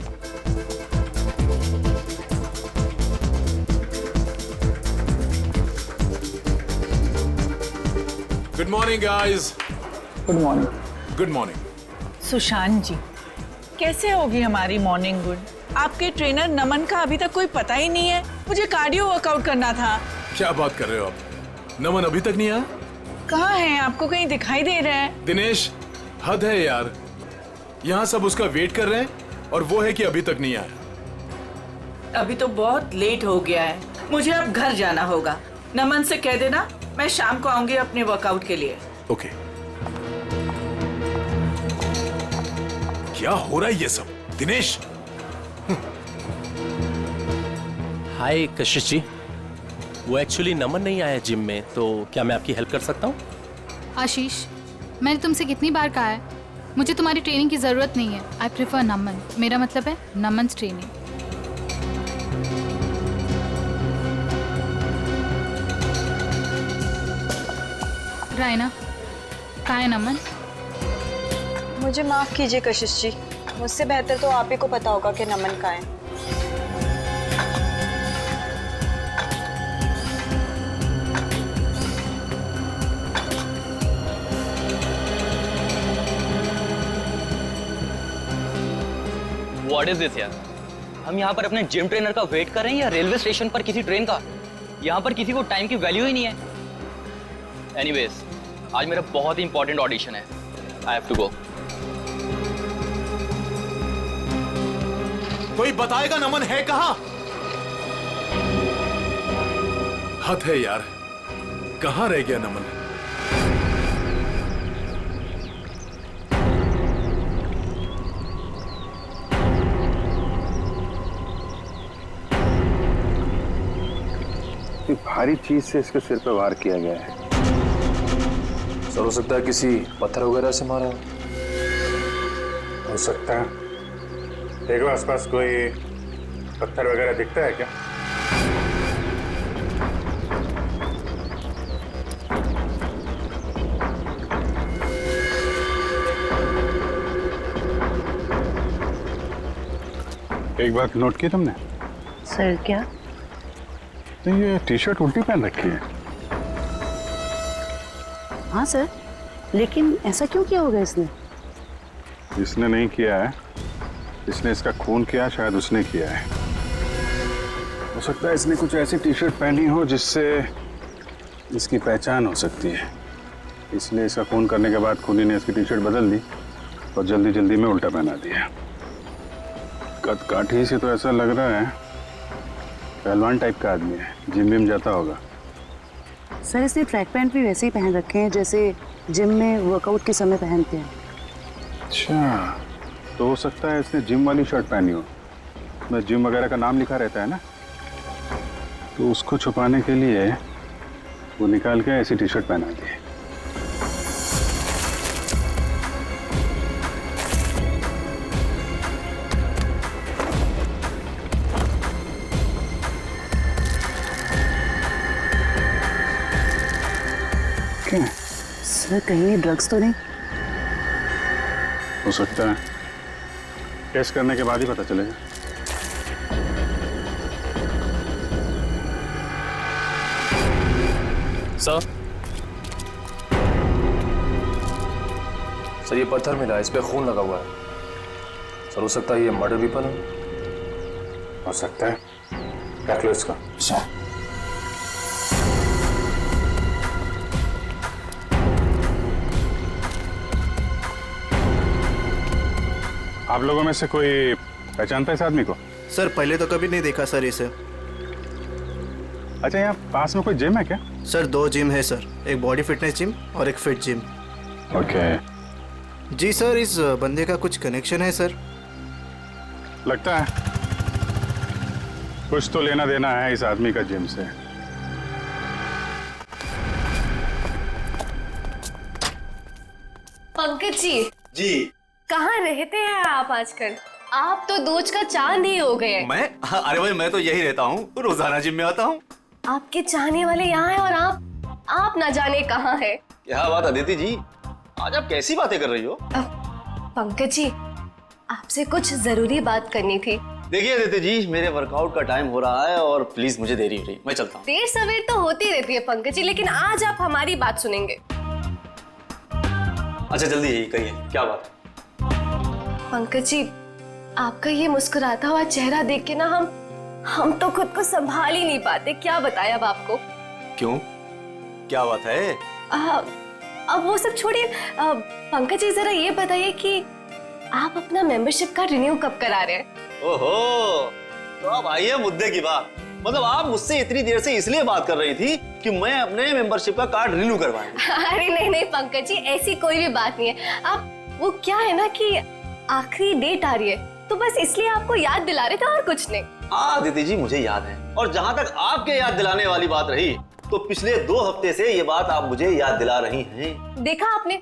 I: Good morning guys.
B: Good morning.
I: Good morning.
V: Sushant ji, कैसे होगी हमारी मॉर्निंग गुड? आपके ट्रेनर नमन का अभी तक कोई पता ही नहीं है। मुझे कार्डियो वर्कआउट करना था।
I: क्या बात कर रहे हो आप? नमन अभी तक नहीं आया?
V: कहाँ है? आपको कहीं दिखाई दे रहा है?
I: दिनेश, हद है यार, यहाँ सब उसका वेट कर रहे हैं और वो है कि अभी तक नहीं आया।
V: अभी तो बहुत लेट हो गया है। मुझे अब घर जाना होगा। नमन से कह देना मैं शाम को आऊंगी अपने वर्कआउट के लिए।
I: ओके। क्या हो रहा है ये सब? दिनेश!
X: हाय कशिश जी, वो एक्चुअली नमन नहीं आया जिम में, तो क्या मैं आपकी हेल्प कर सकता हूँ?
U: आशीष, मैंने तुमसे कितनी बार कहा है मुझे तुम्हारी ट्रेनिंग की जरूरत नहीं है। आई प्रेफर नमन। मेरा मतलब है नमन ट्रेनिंग। रायना, कहाँ है नमन?
S: मुझे माफ कीजिए कशिश जी, मुझसे बेहतर तो आप ही को पता होगा कि नमन कहाँ है।
G: व्हाट इज दिस यार? हम यहाँ पर अपने जिम ट्रेनर का वेट कर रहे हैं या रेलवे स्टेशन पर किसी ट्रेन का? यहाँ पर किसी को टाइम की वैल्यू ही नहीं है। एनीवेज, आज मेरा बहुत ही इंपॉर्टेंट ऑडिशन है। I have to go.
I: कोई बताएगा नमन है कहाँ? हद है यार, कहाँ रह गया नमन?
D: भारी चीज से इसके सिर पे वार किया गया है।
E: सर, हो सकता है किसी पत्थर वगैरह से मारा
D: हो सकता है। देखो आसपास कोई पत्थर वगैरह दिखता है क्या? एक बात नोट की तुमने?
S: सर क्या?
D: तो ये टी शर्ट उल्टी पहन रखी है।
S: हाँ सर, लेकिन ऐसा क्यों किया होगा इसने?
D: इसने नहीं किया है, इसने इसका खून किया, शायद उसने किया है। हो सकता है इसने कुछ ऐसी टी शर्ट पहनी हो जिससे इसकी पहचान हो सकती है, इसलिए इसका खून करने के बाद खूनी ने इसकी टी शर्ट बदल दी और जल्दी जल्दी में उल्टा पहना दिया। कद काठी से तो ऐसा लग रहा है पहलवान टाइप का आदमी है, जिम विम जाता होगा।
S: सर इसने ट्रैक पैंट भी वैसे ही पहन रखे हैं जैसे जिम में वर्कआउट के समय पहनते हैं।
D: अच्छा, तो हो सकता है इसने जिम वाली शर्ट पहनी हो, मैं जिम वगैरह का नाम लिखा रहता है ना, तो उसको छुपाने के लिए वो निकाल के ऐसी टी शर्ट पहना दी। क्या?
S: सर कहीं ड्रग्स तो नहीं?
D: हो सकता है, टेस्ट करने के बाद ही पता चलेगा।
E: सर, ये पत्थर मिला, इस पे खून लगा हुआ है। सर, हो सकता है ये मर्डर वेपन
D: हो सकता है। रख लो इसको। आप लोगों में से कोई पहचानता है इस आदमी को?
W: सर पहले तो कभी नहीं देखा सर इसे।
D: अच्छा, यहाँ पास में कोई जिम है क्या?
W: सर 2 जिम है सर, एक बॉडी फिटनेस जिम और एक फिट जिम।
D: ओके।
W: जी सर, इस बंदे का कुछ कनेक्शन है सर।
D: लगता है कुछ तो लेना देना है इस आदमी का जिम से।
H: पंकज जी।
W: जी।
H: कहाँ रहते हैं आप आजकल? आप तो दूज का चांद ही हो गए।
W: मैं? अरे भाई मैं तो यही रहता हूँ, रोजाना जिम में आता हूँ।
H: आपके चाहने वाले यहाँ हैं और आप ना जाने कहाँ है।
W: क्या बात अदिति जी, आज आप कैसी बातें कर रही हो?
H: पंकज जी, आपसे कुछ जरूरी बात करनी थी।
W: देखिए अदिति जी, मेरे वर्कआउट का टाइम हो रहा है और प्लीज मुझे देरी हो रही है, मैं चलता हूँ।
H: देर सवेर तो होती रहती है पंकज जी, लेकिन आज आप हमारी बात सुनेंगे।
W: अच्छा जल्दी यही कहिए, क्या बात है?
H: पंकज जी, आपका ये मुस्कुराता हुआ चेहरा देख के ना हम तो खुद को संभाल ही नहीं पाते। क्या बताएं अब आपको।
W: क्यों, क्या बात है?
H: अब वो सब छोड़िए, पंकज जी जरा ये बताइए कि आप अपना मेंबरशिप का रिन्यू कब करा रहे हैं?
W: ओहो, तो अब आइए मुद्दे की बात। मतलब आप मुझसे इतनी देर से इसलिए बात कर रही थी कि मैं अपने मेंबरशिप का कार्ड रिन्यू करवाऊं।
J: अरे नहीं नहीं पंकज जी, ऐसी कोई भी बात नहीं है। आप वो क्या है ना कि आखिरी डेट आ रही है तो बस इसलिए आपको याद दिला रहे थे और कुछ नहीं।
W: हाँ दीदी जी, मुझे याद है। और जहाँ तक आपके याद दिलाने वाली बात रही, तो पिछले 2 हफ्ते से ये बात आप मुझे याद दिला रही हैं।
J: देखा आपने,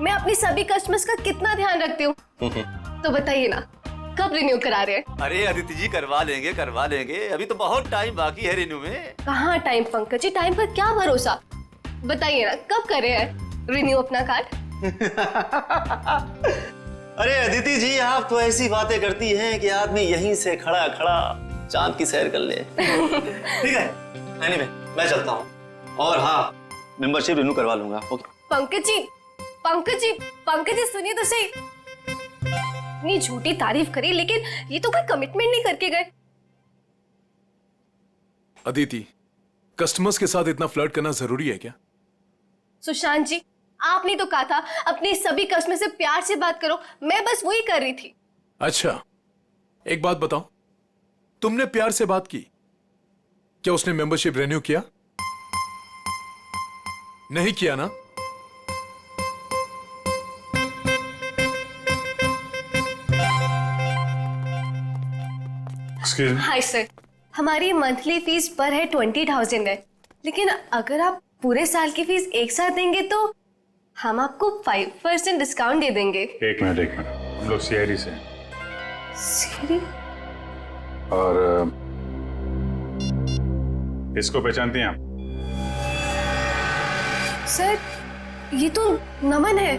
J: मैं अपनी सभी कस्टमर्स का कितना ध्यान रखती हूँ। तो बताइए ना, कब रिन्यू करा रहे हैं?
W: अरे अदिति जी, करवा लेंगे। अभी तो बहुत टाइम बाकी है रिन्यू में।
J: कहाँ टाइम पंकज जी, टाइम पर क्या भरोसा। बताइए ना, कब कर रहे हैं रिन्यू अपना कार्ड?
W: अरे अदिति जी, आप तो ऐसी बातें करती हैं कि आदमी यहीं से खड़ा खड़ा चांद की सैर कर ले। ठीक है, एनीवे, मैं चलता हूँ। और हाँ, मेंबरशिप रिन्यू करवा लूंगा। ओके।
J: पंकज जी सुनिए तो सही। इतनी झूठी तारीफ करी, लेकिन ये तो कोई कमिटमेंट नहीं करके गए।
K: अदिति, कस्टमर्स के साथ इतना फ्लर्ट करना जरूरी है क्या?
J: सुशांत जी, आपने तो कहा था अपने सभी कस्टमर से प्यार से बात करो, मैं बस वही कर रही थी।
K: अच्छा, एक बात बताओ, तुमने प्यार से बात की, क्या उसने मेंबरशिप रिन्यू किया? नहीं किया ना?
J: हाय सर, हमारी मंथली फीस पर है 20,000 है, लेकिन अगर आप पूरे साल की फीस एक साथ देंगे तो हम आपको 5% डिस्काउंट दे देंगे।
D: एक मिनट, हम लोग सीआईडी से हैं।
J: सीआईडी?
D: और इसको पहचानती हैं आप?
J: सर, ये तो नमन है,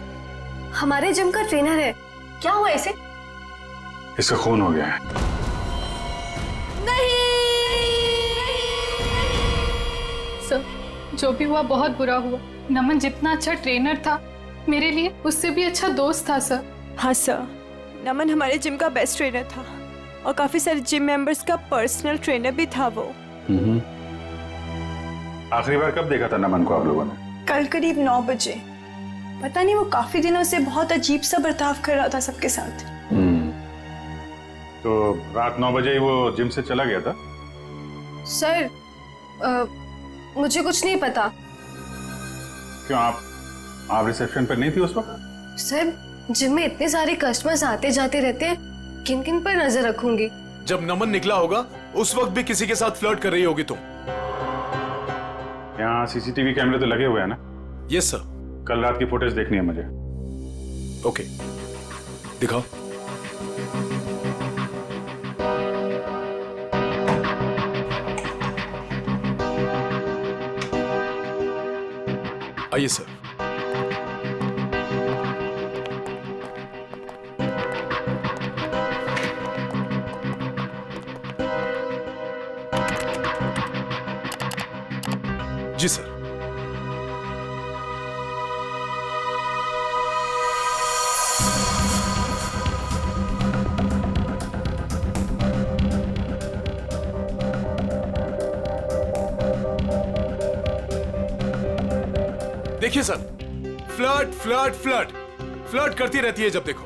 J: हमारे जिम का ट्रेनर है। क्या हुआ इसे?
D: इसका खून हो गया है।
U: सर, जो भी हुआ बहुत बुरा हुआ। नमन जितना अच्छा ट्रेनर था, मेरे लिए उससे भी अच्छा दोस्त था सर।
S: हाँ सर, नमन हमारे जिम का बेस्ट ट्रेनर था और काफी सारे जिम मेंबर्स का पर्सनल ट्रेनर भी था वो।
D: आखिरी बार कब देखा था नमन को आप लोगों ने?
S: कल करीब 9 बजे। पता नहीं, वो काफी दिनों से बहुत अजीब सा बर्ताव कर रहा था सबके साथ।
D: तो रात 9 बजे ही वो जिम से चला गया था?
J: सर, मुझे कुछ नहीं पता।
D: क्यों, आप रिसेप्शन पर नहीं थी उस वक्त?
J: सर, जिम में इतने सारे कस्टमर्स आते जाते रहते हैं, किन किन पर नजर रखूंगी?
K: जब नमन निकला होगा उस वक्त भी किसी के साथ फ्लर्ट कर रही होगी तुम।
D: यहाँ सीसीटीवी कैमरे तो लगे हुए हैं ना?
K: Yes sir.
D: कल रात की फुटेज देखनी है मुझे।
K: ओके, दिखाओ। आइए सर। जी सर। देखिए sir, flirt flirt flirt flirt करती रहती है जब देखो।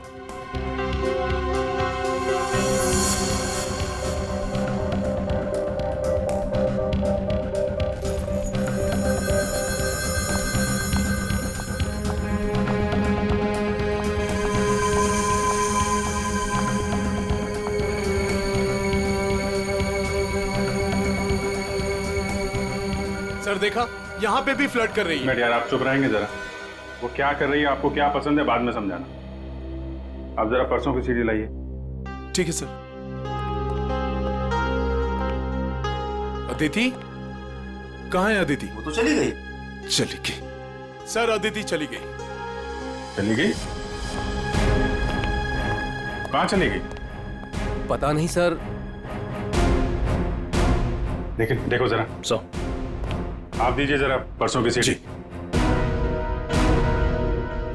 K: सर देखा, यहाँ पे भी फ्लर्ट कर रही है।
D: यार आप चुप रहेंगे जरा? वो क्या कर रही है, आपको क्या पसंद है, बाद में समझाना। आप जरा परसों की सीडी लाइए।
K: ठीक है सर। अदिति कहाँ है? अदिति
W: वो तो चली गई।
K: चली गई सर, अदिति चली गई।
D: चली गई? कहाँ चली गई?
X: पता नहीं सर।
D: देखो जरा। आप दीजिए जरा परसों की सीडी।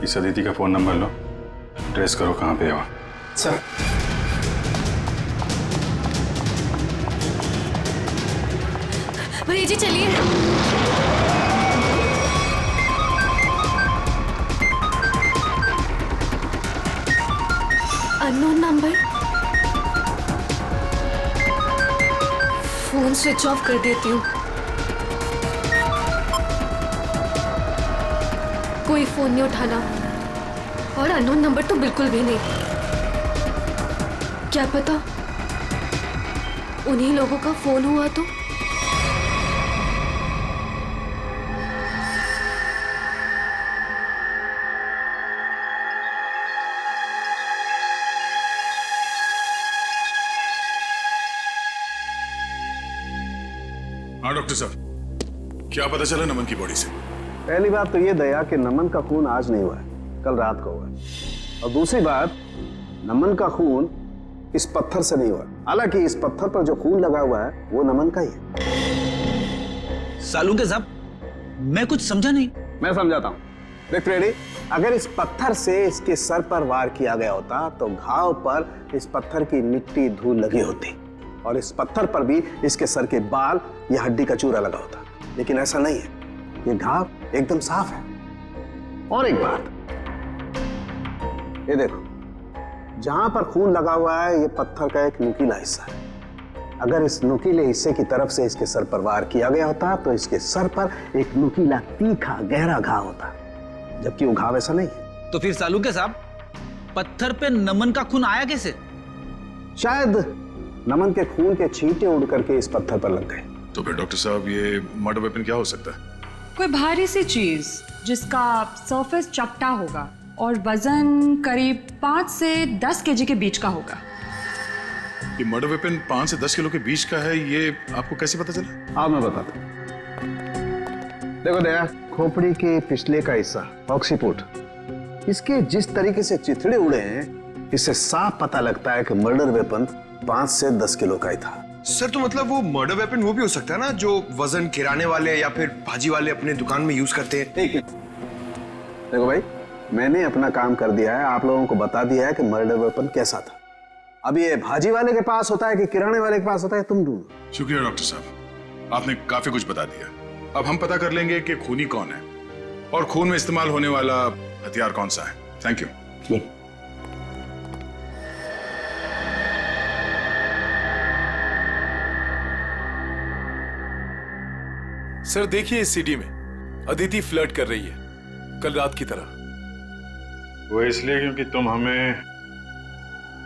D: इस अदिति का फोन नंबर लो, ट्रेस करो कहाँ पे है वो।
W: सर,
J: भैया जी चलिए। Unknown number, phone phone switch off कर देती हूँ। कोई फोन नहीं उठाना और अननोन नंबर तो बिल्कुल भी नहीं। क्या पता उन्हीं लोगों का फोन हुआ तो।
D: हाँ डॉक्टर साहब, क्या पता चला नमन की बॉडी से?
L: पहली बात तो ये दया कि नमन का खून आज नहीं हुआ है, कल रात को हुआ है। और दूसरी बात, नमन का खून इस पत्थर से नहीं हुआ। हालांकि इस पत्थर पर जो खून लगा हुआ है वो नमन का ही है।
B: सालूके साहब, मैं कुछ समझा नहीं।
L: मैं समझाता हूँ। देख फ्रेडी, अगर इस पत्थर से इसके सर पर वार किया गया होता तो घाव पर इस पत्थर की मिट्टी धूल लगी होती और इस पत्थर पर भी इसके सर के बाल या हड्डी का चूरा लगा होता। लेकिन ऐसा नहीं है, ये घाव एकदम साफ है। और एक बात, ये देखो, जहां पर खून लगा हुआ है ये पत्थर का एक नुकीला हिस्सा है। अगर इस नुकीले हिस्से की तरफ से इसके सर पर वार किया गया होता तो इसके सर पर एक नुकीला तीखा गहरा घाव होता, जबकि वो घाव ऐसा नहीं है।
B: तो फिर सालूके साहब, पत्थर पे नमन का खून आया कैसे?
L: शायद नमन के खून के छींटे उड़ करके इस पत्थर पर लग गए।
D: तो फिर डॉक्टर साहब, ये मर्डर वेपन क्या हो सकता है?
M: कोई भारी सी चीज जिसका सरफेस चपटा होगा और वजन करीब 5 से 10 केजी के बीच का होगा।
D: ये मर्डर वेपन 5 से 10 किलो के बीच का है, ये आपको कैसे पता चला?
L: हाँ, मैं बताता हूँ। देखो दया, खोपड़ी के पिछले का हिस्सा ऑक्सीपुट, इसके जिस तरीके से चिथड़े उड़े हैं, इससे साफ पता लगता है कि मर्डर वेपन 5 से 10 किलो का ही था।
N: सर, तो मतलब वो मर्डर वेपन वो भी हो सकता है ना, जो वजन किराने वाले या फिर भाजी वाले अपने दुकान में यूज करते हैं।
L: ठीक है, देखो भाई, मैंने अपना काम कर दिया है, आप लोगों को बता दिया है कि मर्डर वेपन कैसा था। अब ये भाजी वाले के पास होता है कि किराने वाले के पास होता है, तुम ढूंढो।
D: शुक्रिया डॉक्टर साहब, आपने काफी कुछ बता दिया। अब हम पता कर लेंगे कि खूनी कौन है और खून में इस्तेमाल होने वाला हथियार कौन सा है। Thank you.
K: सर देखिए, इस सीडी में अदिति फ्लर्ट कर रही है कल रात की तरह।
P: वो इसलिए क्योंकि तुम हमें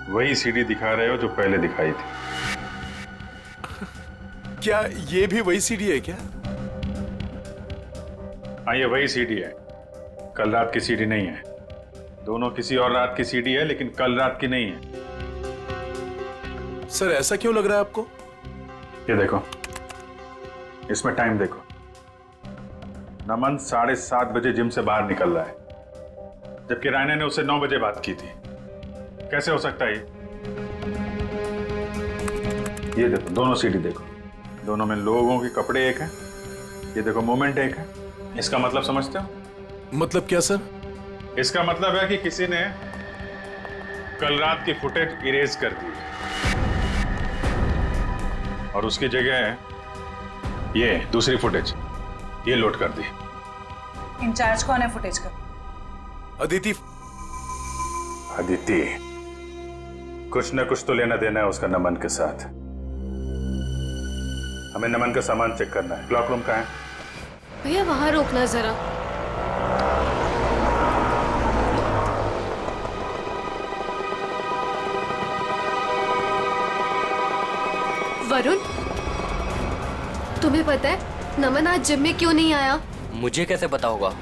P: वही सीडी दिखा रहे हो जो पहले दिखाई थी।
K: क्या ये भी वही सीडी है क्या?
P: हाँ, ये वही सीडी है, कल रात की सीडी नहीं है। दोनों किसी और रात की सीडी है, लेकिन कल रात की नहीं है।
K: सर ऐसा क्यों लग रहा है आपको?
P: ये देखो, इसमें टाइम देखो। नमन 7:30 बजे जिम से बाहर निकल रहा है, जबकि रायना ने उससे 9 बजे बात की थी। कैसे हो सकता है ये देखो, दोनों सीडी देखो, दोनों में लोगों के कपड़े एक हैं। ये देखो, मोमेंट एक है। इसका मतलब समझते हो?
K: मतलब क्या सर?
P: इसका मतलब है कि किसी ने कल रात की फुटेज इरेज कर दी और उसकी जगह ये दूसरी फुटेज ये लोड कर दी।
S: इंचार्ज कौन है फुटेज का?
K: अदिति।
P: अदिति, कुछ न कुछ तो लेना देना है उसका नमन के साथ। हमें नमन का सामान चेक करना है। क्लॉक रूम कहाँ है?
J: भैया वहां रोकना जरा। वरुण, तुम्हें पता है नमन आज जिम में क्यों नहीं आया?
G: मुझे कैसे पता होगा?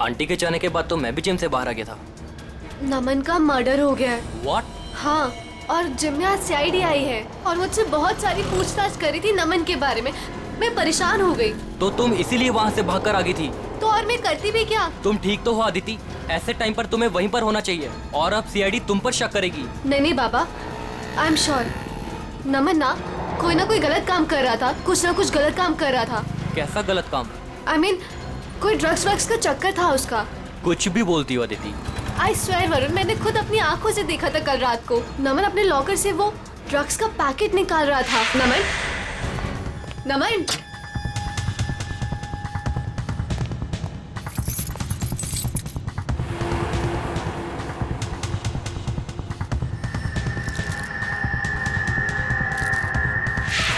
G: आंटी के जाने के बाद तो मैं भी जिम से बाहर आ गया था।
J: नमन का मर्डर हो गया है।
G: What?
J: हाँ, और जिम में आज सीआईडी आई है और मुझसे बहुत सारी पूछताछ करी थी नमन के बारे में। मैं परेशान हो गई।
G: तो तुम इसीलिए वहाँ से भागकर आ गई थी?
J: तो और मैं करती भी क्या?
G: तुम ठीक तो हो अदिति, ऐसे टाइम पर तुम्हें वहीं पर होना चाहिए और अब सीआईडी तुम पर शक करेगी।
J: नहीं बाबा, आई एम श्योर नमन ना कोई गलत काम कर रहा था, कुछ ना कुछ गलत काम कर रहा था।
G: कैसा गलत काम?
J: I mean, कोई ड्रग्स वग्स का चक्कर था उसका।
G: कुछ भी बोलती हो अदिति।
J: I swear वरुण, मैंने खुद अपनी आंखों से देखा था कल रात को। नमन अपने लॉकर से वो ड्रग्स का पैकेट निकाल रहा था। नमन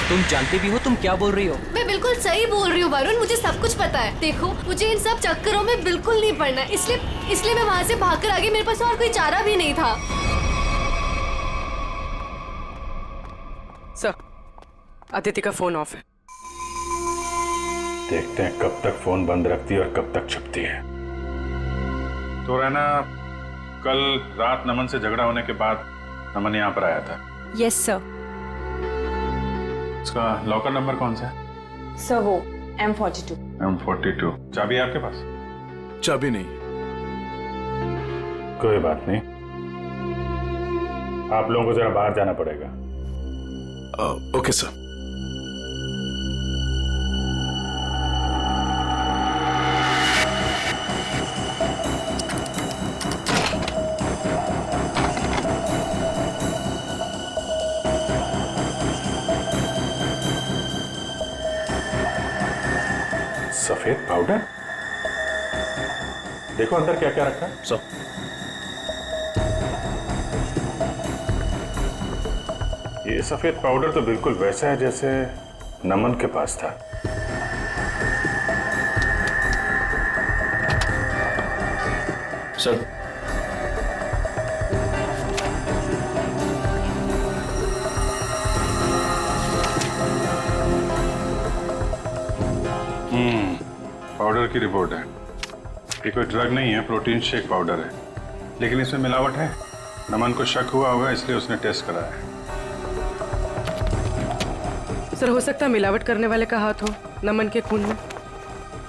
X: तुम जानते भी हो तुम क्या बोल रही हो?
J: मैं बिल्कुल सही बोल रही हूँ वरुण, मुझे सब कुछ पता है। देखो मुझे इन सब चक्करों में बिल्कुल नहीं पड़ना, इसलिए मैं वहाँ से भागकर आ गई। मेरे पास और कोई चारा भी नहीं था।
A: सर, अदिति का फोन ऑफ है।
P: देखते हैं कब तक फोन बंद रखती है और कब तक छुपती है। तो रहना, कल रात नमन से झगड़ा होने के बाद नमन यहाँ पर आया था।
S: Yes sir.
P: उसका लॉकर नंबर कौन सा है?
S: सर वो M42।
P: M42। चाबी है आपके पास?
K: चाबी नहीं।
P: कोई बात नहीं, आप लोगों को जरा बाहर जाना पड़ेगा।
K: Okay sir.
P: सफेद पाउडर? देखो अंदर क्या क्या रखा है। ये सफेद पाउडर तो बिल्कुल वैसा है जैसे नमन के पास था।
E: सर,
P: पाउडर की रिपोर्ट है। ये कोई ड्रग नहीं है, प्रोटीन शेक पाउडर है, लेकिन इसमें मिलावट है। नमन को शक हुआ होगा इसलिए उसने टेस्ट कराया है।
A: सर, हो सकता है मिलावट करने वाले का हाथ हो नमन के खून में।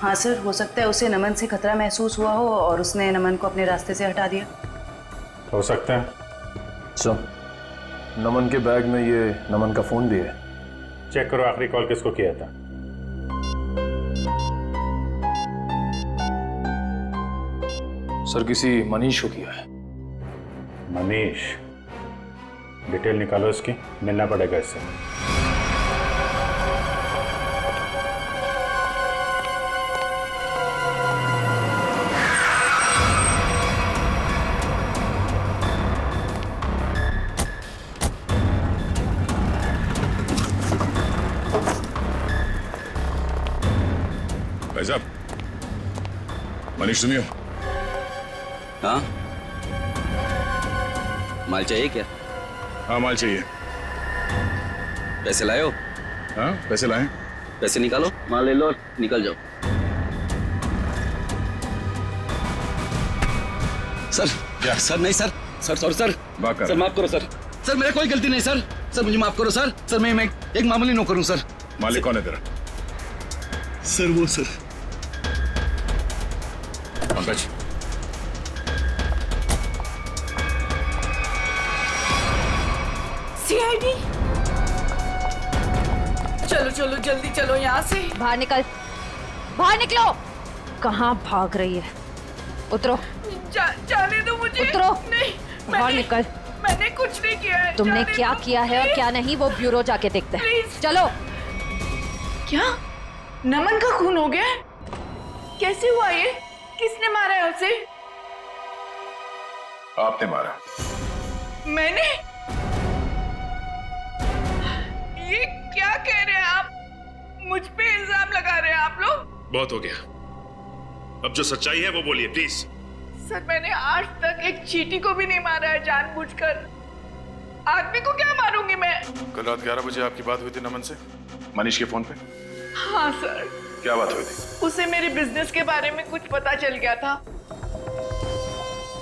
C: हाँ सर, हो सकता है उसे नमन से खतरा महसूस हुआ हो और उसने नमन को अपने रास्ते से हटा दिया।
P: हो सकता है।
O: सर, नमन के बैग में ये नमन का फोन भी है।
P: चेक करो आखिरी कॉल किसको किया था।
O: सर, किसी मनीष को किया है।
P: मनीष? डिटेल निकालो इसकी, मिलना पड़ेगा इससे।
D: भाई साहब, मनीष सुनियो।
E: हाँ, माल चाहिए क्या?
D: हाँ, माल चाहिए।
E: पैसे लाए हो?
D: हाँ, पैसे लाए।
E: पैसे निकालो, माल ले लो और निकल जाओ। सर, सर नहीं sir, sir sorry sir, sir माफ करो सर, सर मेरा कोई गलती नहीं सर, सर मुझे माफ करो सर, सर मैं एक मामूली नौकर हूँ सर।
D: मालिक कौन है तेरा?
E: सर वो सर
D: पंकज।
S: CID। चलो चलो जल्दी चलो यहाँ से।
R: बाहर निकल, बाहर निकलो। कहाँ भाग रही है? उतरो।
S: जाने दो मुझे।
R: उतरो।
S: नहीं,
R: बाहर निकल।
S: मैंने कुछ नहीं किया है।
R: तुमने क्या किया है और क्या नहीं वो ब्यूरो जाके देखते हैं। चलो।
S: क्या नमन का खून हो गया? कैसे हुआ ये? किसने मारा है उसे?
D: आपने मारा।
S: मैंने? ये क्या कह रहे हैं आप? मुझ पे इल्जाम लगा रहे हैं आप लोग?
Y: बहुत हो गया, अब जो सच्चाई है वो बोलिए प्लीज।
S: सर, मैंने आज तक एक चींटी को भी नहीं मारा है जानबूझकर। आदमी को क्या मारूंगी मैं?
D: कल रात 11 बजे आपकी बात हुई थी नमन से, मनीष के फोन पे।
S: हाँ सर।
D: क्या बात हुई थी?
S: उसे मेरे बिजनेस के बारे में कुछ पता चल गया था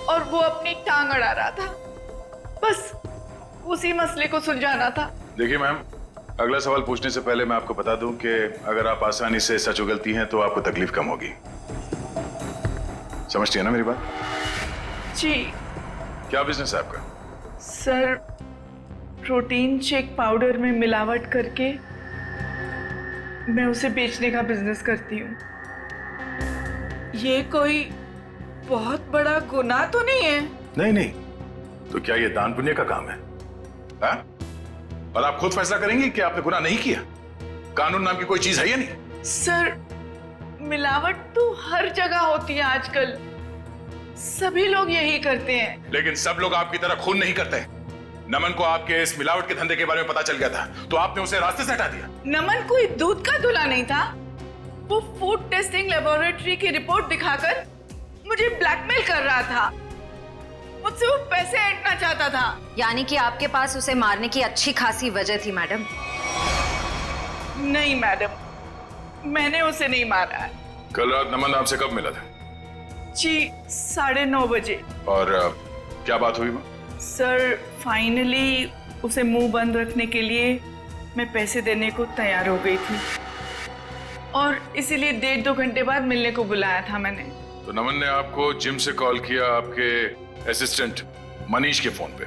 S: और वो अपनी टांग अड़ा रहा था। बस उसी मसले को सुलझाना था।
D: देखिए मैम, अगला सवाल पूछने से पहले मैं आपको बता दूं कि अगर आप आसानी से सच उगलती हैं तो आपको तकलीफ कम होगी। समझती है ना मेरी बात?
S: जी।
D: क्या बिजनेस है आपका?
S: सर, प्रोटीन शेक पाउडर में मिलावट करके मैं उसे बेचने का बिजनेस करती हूँ। ये कोई बहुत बड़ा गुनाह तो नहीं है?
D: नहीं नहीं, तो क्या ये दान पुण्य का काम है? हा? और आप खुद फैसला करेंगी कि आपने गुनाह नहीं किया? कानून नाम की कोई चीज है या नहीं?
S: सर, मिलावट तो हर जगह होती है आजकल, सभी लोग यही करते हैं।
D: लेकिन सब लोग आपकी तरह खून नहीं करते। नमन को आपके इस मिलावट के धंधे के बारे में पता चल गया था तो आपने उसे रास्ते से हटा दिया।
S: नमन कोई दूध का दूल्हा नहीं था। वो फूड टेस्टिंग लेबोरेटरी की रिपोर्ट दिखाकर मुझे ब्लैकमेल कर रहा था। मुझसे वो पैसे ऐंठना चाहता था।
R: यानी कि आपके पास उसे मारने की अच्छी खासी वजह थी मैडम।
S: नहीं मैडम, मैंने उसे नहीं मारा है।
D: कल रात नमन आपसे कब मिला था?
S: जी 9:30 बजे।
D: और क्या बात हुई वो?
S: सर फाइनली उसे मुंह बंद रखने के लिए मैं पैसे देने को तैयार हो गई थी और इसीलिए 1.5-2 घंटे बाद मिलने को बुलाया था मैंने।
D: तो नमन ने आपको जिम से कॉल किया आपके असिस्टेंट मनीष के फोन पे?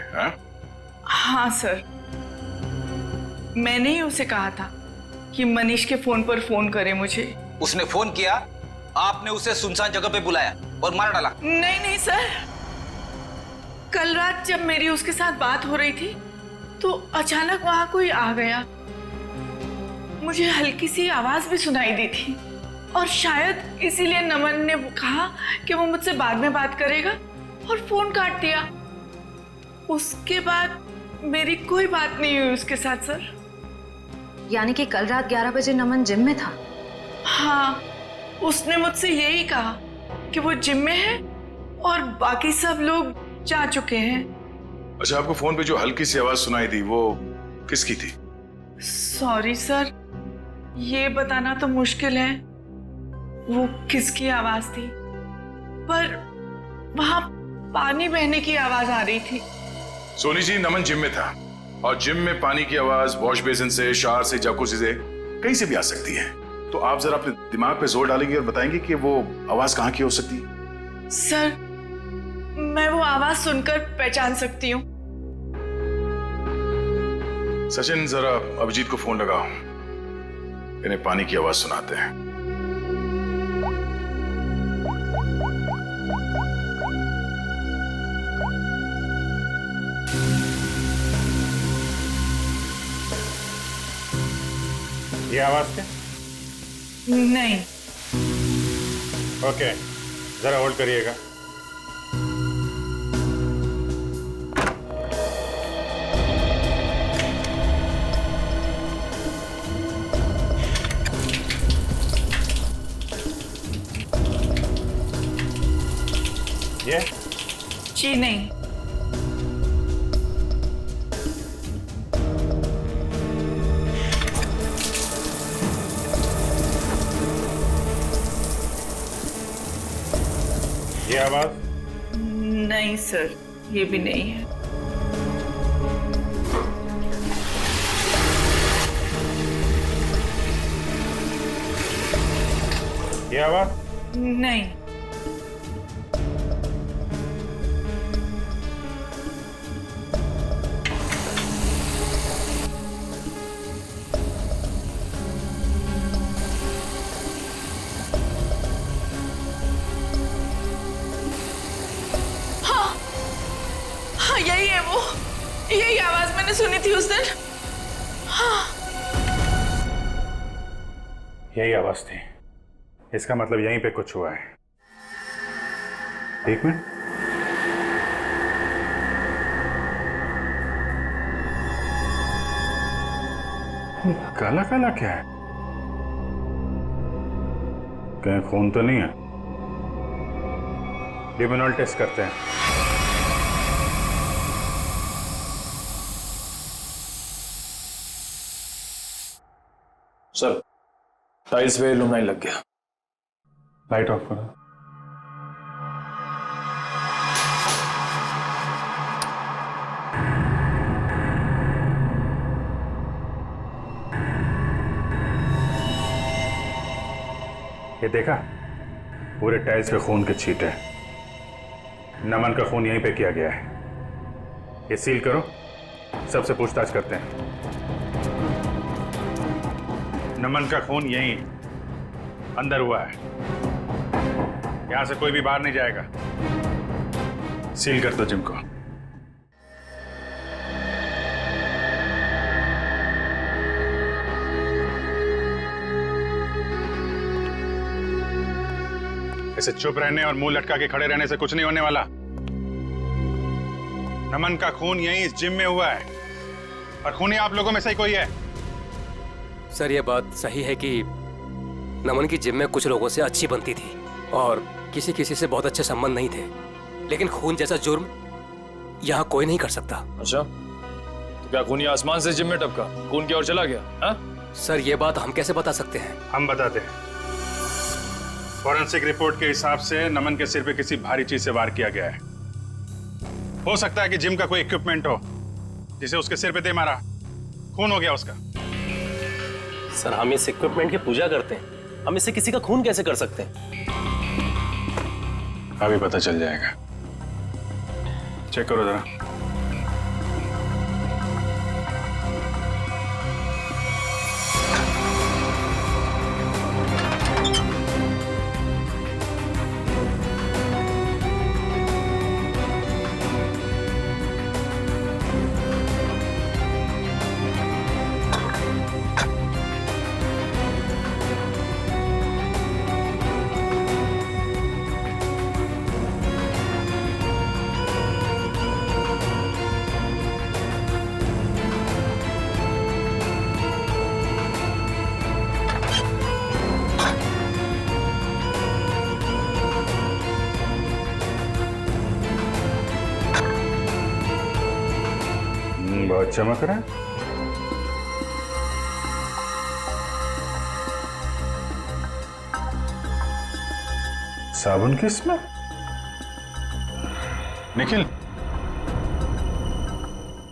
S: हाँ सर, मैंने ही उसे कहा था कि मनीष के फोन पर फोन करे मुझे।
F: उसने फोन किया, आपने उसे सुनसान जगह पे बुलाया और मार डाला?
S: नहीं सर, कल रात जब मेरी उसके साथ बात हो रही थी तो अचानक वहां कोई आ गया। मुझे हल्की सी आवाज भी सुनाई दी थी और शायद इसीलिए नमन ने कहा कि वो मुझसे बाद में बात करेगा और फोन काट दिया। उसके बाद मेरी कोई बात नहीं हुई उसके साथ सर।
R: यानी कि कल रात 11 बजे नमन जिम में था?
S: हाँ, उसने मुझसे यही कहा कि वो जिम में है और बाकी सब लोग जा चुके हैं।
D: अच्छा, आपको फोन पे जो हल्की सी आवाज सुनाई दी वो किसकी थी?
S: सॉरी सर, ये बताना तो मुश्किल है वो किसकी आवाज थी, पर वहां पानी बहने की आवाज आ रही थी।
D: सोनी जी, नमन जिम में था और जिम में पानी की आवाज वॉश बेसिन से, शावर से, जकूज़ी से, कहीं से भी आ सकती है। तो आप जरा अपने दिमाग पे जोर डालेंगे और बताएंगे कि वो आवाज कहाँ की हो सकती है?
S: सर, मैं वो आवाज सुनकर पहचान सकती हूँ।
D: सचिन, जरा अभिजीत को फोन लगाओ, इन्हें पानी की आवाज सुनाते हैं।
P: ये आवाज क्या?
S: नहीं।
P: ओके, जरा होल्ड करिएगा। ये?
S: जी नहीं।
P: ये आवाज?
S: नहीं सर, ये भी नहीं है।
P: ये आवाज?
S: नहीं। यही है वो, यही आवाज मैंने सुनी थी उस दिन। हाँ।
P: यही आवाज थी, इसका मतलब यहीं पे कुछ हुआ है। एक मिनट। काला काला क्या है? कहीं खून तो नहीं है? लिमिनॉल टेस्ट करते हैं।
E: सर, टाइल्स पे लुमनाइन लग गया।
P: लाइट ऑफ करो। ये देखा, पूरे टाइल्स पे खून के छींटे हैं। नमन का खून यहीं पे किया गया है। ये सील करो, सबसे पूछताछ करते हैं। नमन का खून यहीं अंदर हुआ है, यहां से कोई भी बाहर नहीं जाएगा। सील कर दो जिम को। ऐसे चुप रहने और मुंह लटका के खड़े रहने से कुछ नहीं होने वाला। नमन का खून यहीं इस जिम में हुआ है और खूनी आप लोगों में से ही कोई है।
H: सर ये बात सही है कि नमन की जिम में कुछ लोगों से अच्छी बनती थी और किसी किसी से बहुत अच्छे संबंध नहीं थे, लेकिन खून जैसा जुर्म यहाँ कोई नहीं कर सकता।
I: अच्छा, तो क्या खूनी आसमान से जिम में टपका, खून की ओर चला गया? हाँ?
H: सर ये बात हम कैसे बता सकते हैं?
P: हम बताते हैं। फॉरेंसिक रिपोर्ट के हिसाब से नमन के सिर पे किसी भारी चीज से वार किया गया है। हो सकता है कि जिम का कोई इक्विपमेंट हो जिसे उसके सिर पे दे मारा, खून हो गया उसका।
X: सर हम इस इक्विपमेंट की पूजा करते हैं, हम इससे किसी का खून कैसे कर सकते हैं?
P: अभी पता चल जाएगा, चेक करो जरा। बहुत चमक रहा है। साबुन किस में? निखिल।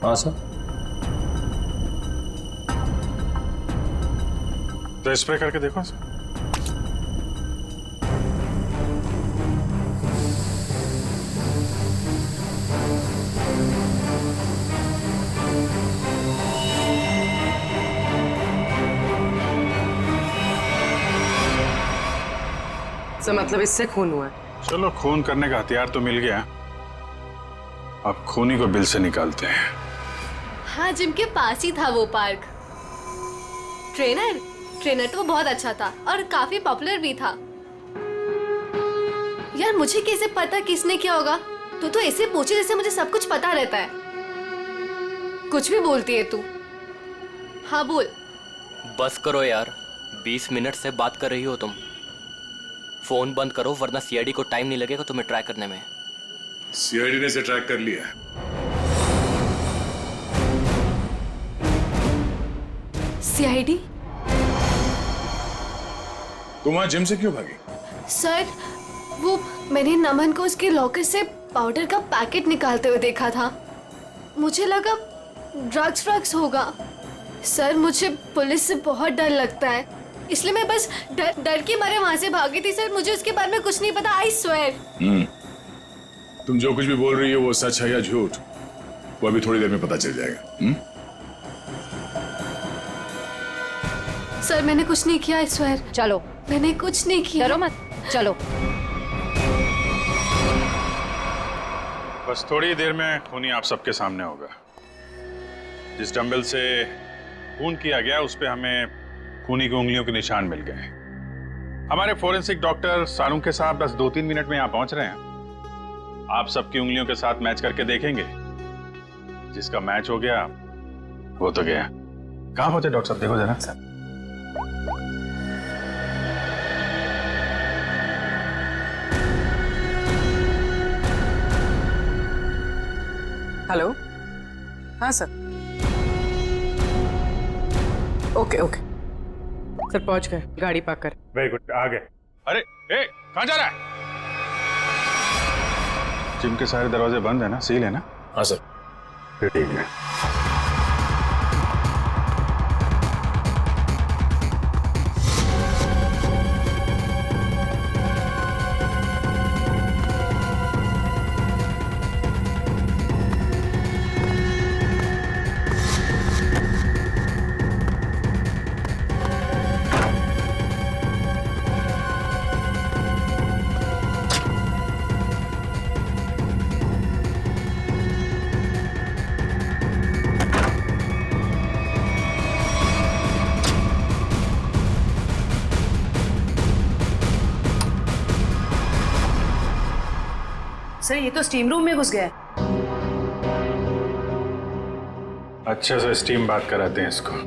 I: हाँ सर।
P: तो स्प्रे करके देखो सर।
A: मतलब इससे खून हुआ है।
P: चलो खून करने का हथियार तो मिल गया, अब खूनी को बिल से निकालते हैं।
J: हाँ जिम के पास ही था वो पार्क। ट्रेनर तो बहुत अच्छा था और काफी पॉपुलर भी था। यार मुझे कैसे पता किसने क्या होगा? तू तो ऐसे पूछे जैसे मुझे सब कुछ पता रहता है। कुछ भी बोलती है तू। हाँ बोल।
G: बस करो यार, 20 मिनट से बात कर रही हो तुम। फोन बंद करो वरना सीआईडी को टाइम नहीं लगेगा तुम्हें ट्रैक करने में।
D: सीआईडी ने इसे ट्रैक कर लिया है।
J: सीआईडी?
D: तुम वहां जिम से क्यों भागी?
J: सर वो मैंने नमन को उसके लॉकर से पाउडर का पैकेट निकालते हुए देखा था। मुझे लगा ड्रग्स होगा। सर मुझे पुलिस से बहुत डर लगता है, इसलिए मैं बस डर के मारे वहां से भागी थी। सर मुझे उसके बारे में कुछ नहीं पता, आई स्वेयर।
D: तुम जो कुछ भी बोल रही हो वो सच है या झूठ, वो अभी थोड़ी देर में पता चल जाएगा।
J: सर मैंने कुछ नहीं किया, आई स्वेयर।
R: चलो,
J: मैंने कुछ नहीं किया।
R: डरो मत, चलो।
P: बस थोड़ी देर में खूनी आप सबके सामने होगा। जिस डंबल से खून किया गया उस पे हमें खूनी की उंगलियों के निशान मिल गए। हमारे फोरेंसिक डॉक्टर सारूंग के साहब बस 2-3 मिनट में यहाँ पहुंच रहे हैं। आप सबकी उंगलियों के साथ मैच करके देखेंगे, जिसका मैच हो गया वो तो गया। कहाँ पहुंचे डॉक्टर साहब, देखो जरा।
A: हेलो। हाँ सर। ओके सर पहुंच गए, गाड़ी पार्क कर।
P: वेरी गुड, आ गए। अरे कहाँ जा रहा है? जिम के सारे दरवाजे बंद है ना, सील है ना?
I: हाँ सर।
P: फिर ठीक है।
C: सर ये तो स्टीम रूम में घुस गया है।
P: अच्छे से स्टीम बात कराते हैं इसको।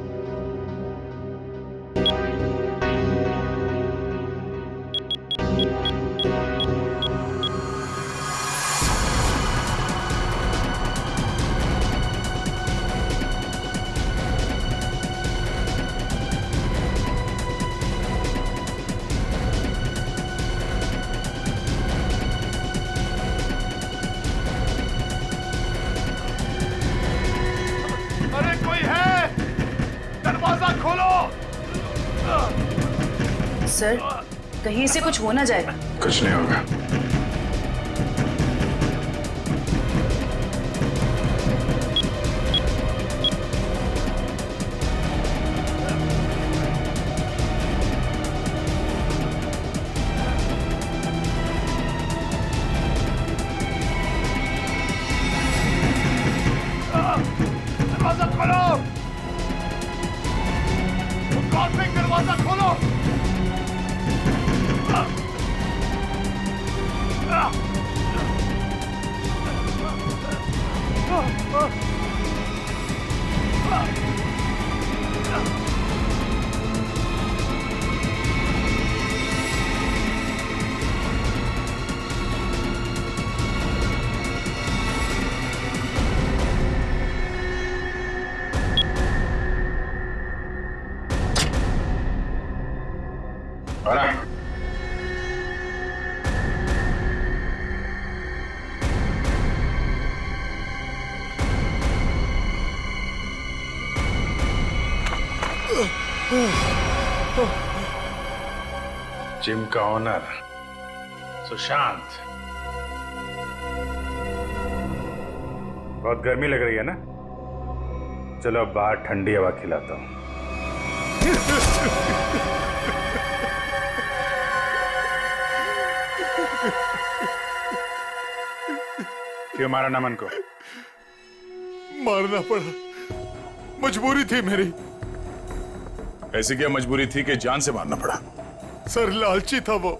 K: अरे कोई है? दरवाजा खोलो।
C: सर, कहीं से कुछ हो ना जाए।
D: कुछ नहीं होगा।
K: दरवाजा खोलो। कॉर्पिंग दरवाजा खोलो।
P: जिम का ओनर सुशांत। बहुत गर्मी लग रही है ना? चलो अब बाहर ठंडी हवा खिलाता हूं। क्यों मारा नमन को?
K: मारना पड़ा, मजबूरी थी मेरी।
D: ऐसी क्या मजबूरी थी कि जान से मारना पड़ा?
K: सर, लालची था वो,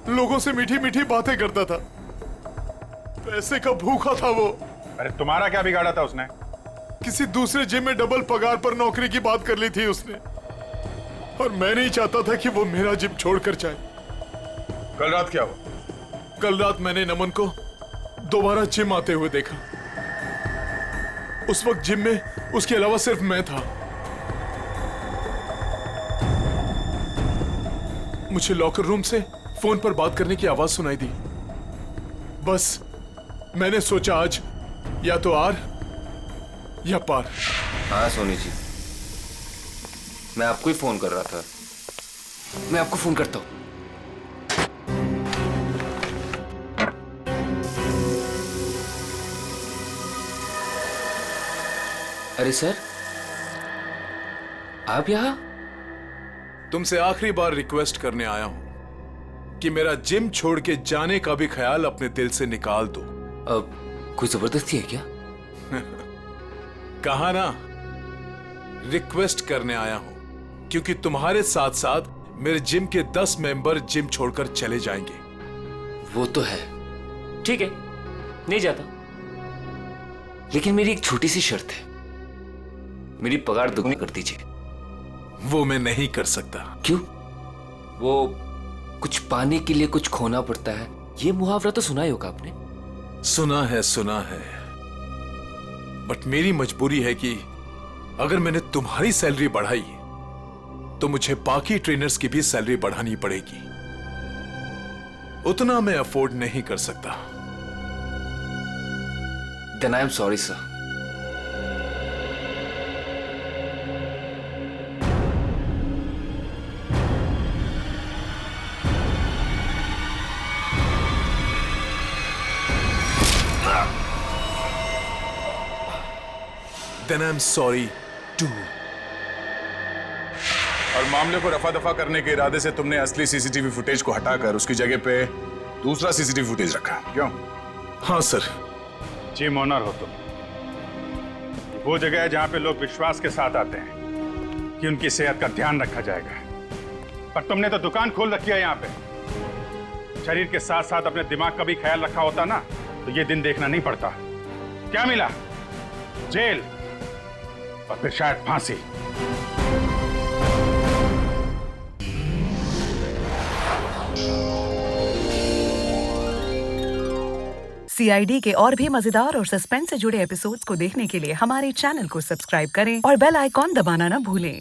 K: लोगों से मीठी मीठी बातें करता था, पैसे का भूखा था वो।
P: अरे तुम्हारा क्या बिगाड़ा था उसने?
K: किसी दूसरे जिम में डबल पगार पर नौकरी की बात कर ली थी उसने, और मैं नहीं चाहता था कि वो मेरा जिम छोड़कर जाए।
D: कल रात क्या हुआ?
K: कल रात मैंने नमन को दोबारा जिम आते हुए देखा। उस वक्त जिम में उसके अलावा सिर्फ मैं था। मुझे लॉकर रूम से फोन पर बात करने की आवाज सुनाई दी। बस मैंने सोचा आज या तो आर या पार।
E: हाँ सोनी जी, मैं आपको ही फोन कर रहा था। मैं आपको फोन करता हूं। अरे सर, आप यहां?
K: तुमसे आखिरी बार रिक्वेस्ट करने आया हूं कि मेरा जिम छोड़ के जाने का भी ख्याल अपने दिल से निकाल दो।
E: अब कोई जबरदस्ती है क्या?
K: कहा ना, रिक्वेस्ट करने आया हूं क्योंकि तुम्हारे साथ साथ मेरे जिम के 10 मेंबर जिम छोड़कर चले जाएंगे।
E: वो तो है, ठीक है, नहीं जाता, लेकिन मेरी एक छोटी सी शर्त है। मेरी पगार दुगनी कर दीजिए।
K: वो मैं नहीं कर सकता।
E: क्यों? वो कुछ पाने के लिए कुछ खोना पड़ता है, ये मुहावरा तो सुना ही होगा आपने।
K: सुना है, बट मेरी मजबूरी है कि अगर मैंने तुम्हारी सैलरी बढ़ाई तो मुझे बाकी ट्रेनर्स की भी सैलरी बढ़ानी पड़ेगी। उतना मैं अफोर्ड नहीं कर सकता।
E: Then I am sorry, sir.
K: Then I'm sorry too.
D: और मामले को रफा दफा करने के इरादे से तुमने असली सीसीटीवी फुटेज को हटाकर उसकी जगह पे दूसरा सीसीटीवी फुटेज रखा, क्यों?
K: हाँ सर।
P: जिम ओनर हो तुम। वो जगह है जहां पे लोग विश्वास के साथ आते हैं कि उनकी सेहत का ध्यान रखा जाएगा, पर तुमने तो दुकान खोल रखी है यहाँ पे। शरीर के साथ साथ अपने दिमाग का भी ख्याल रखा होता ना तो ये दिन देखना नहीं पड़ता। क्या मिला? जेल और फिर शायद फांसी।
Q: CID के और भी मजेदार और सस्पेंस से जुड़े एपिसोड्स को देखने के लिए हमारे चैनल को सब्सक्राइब करें और बेल आइकॉन दबाना ना भूलें।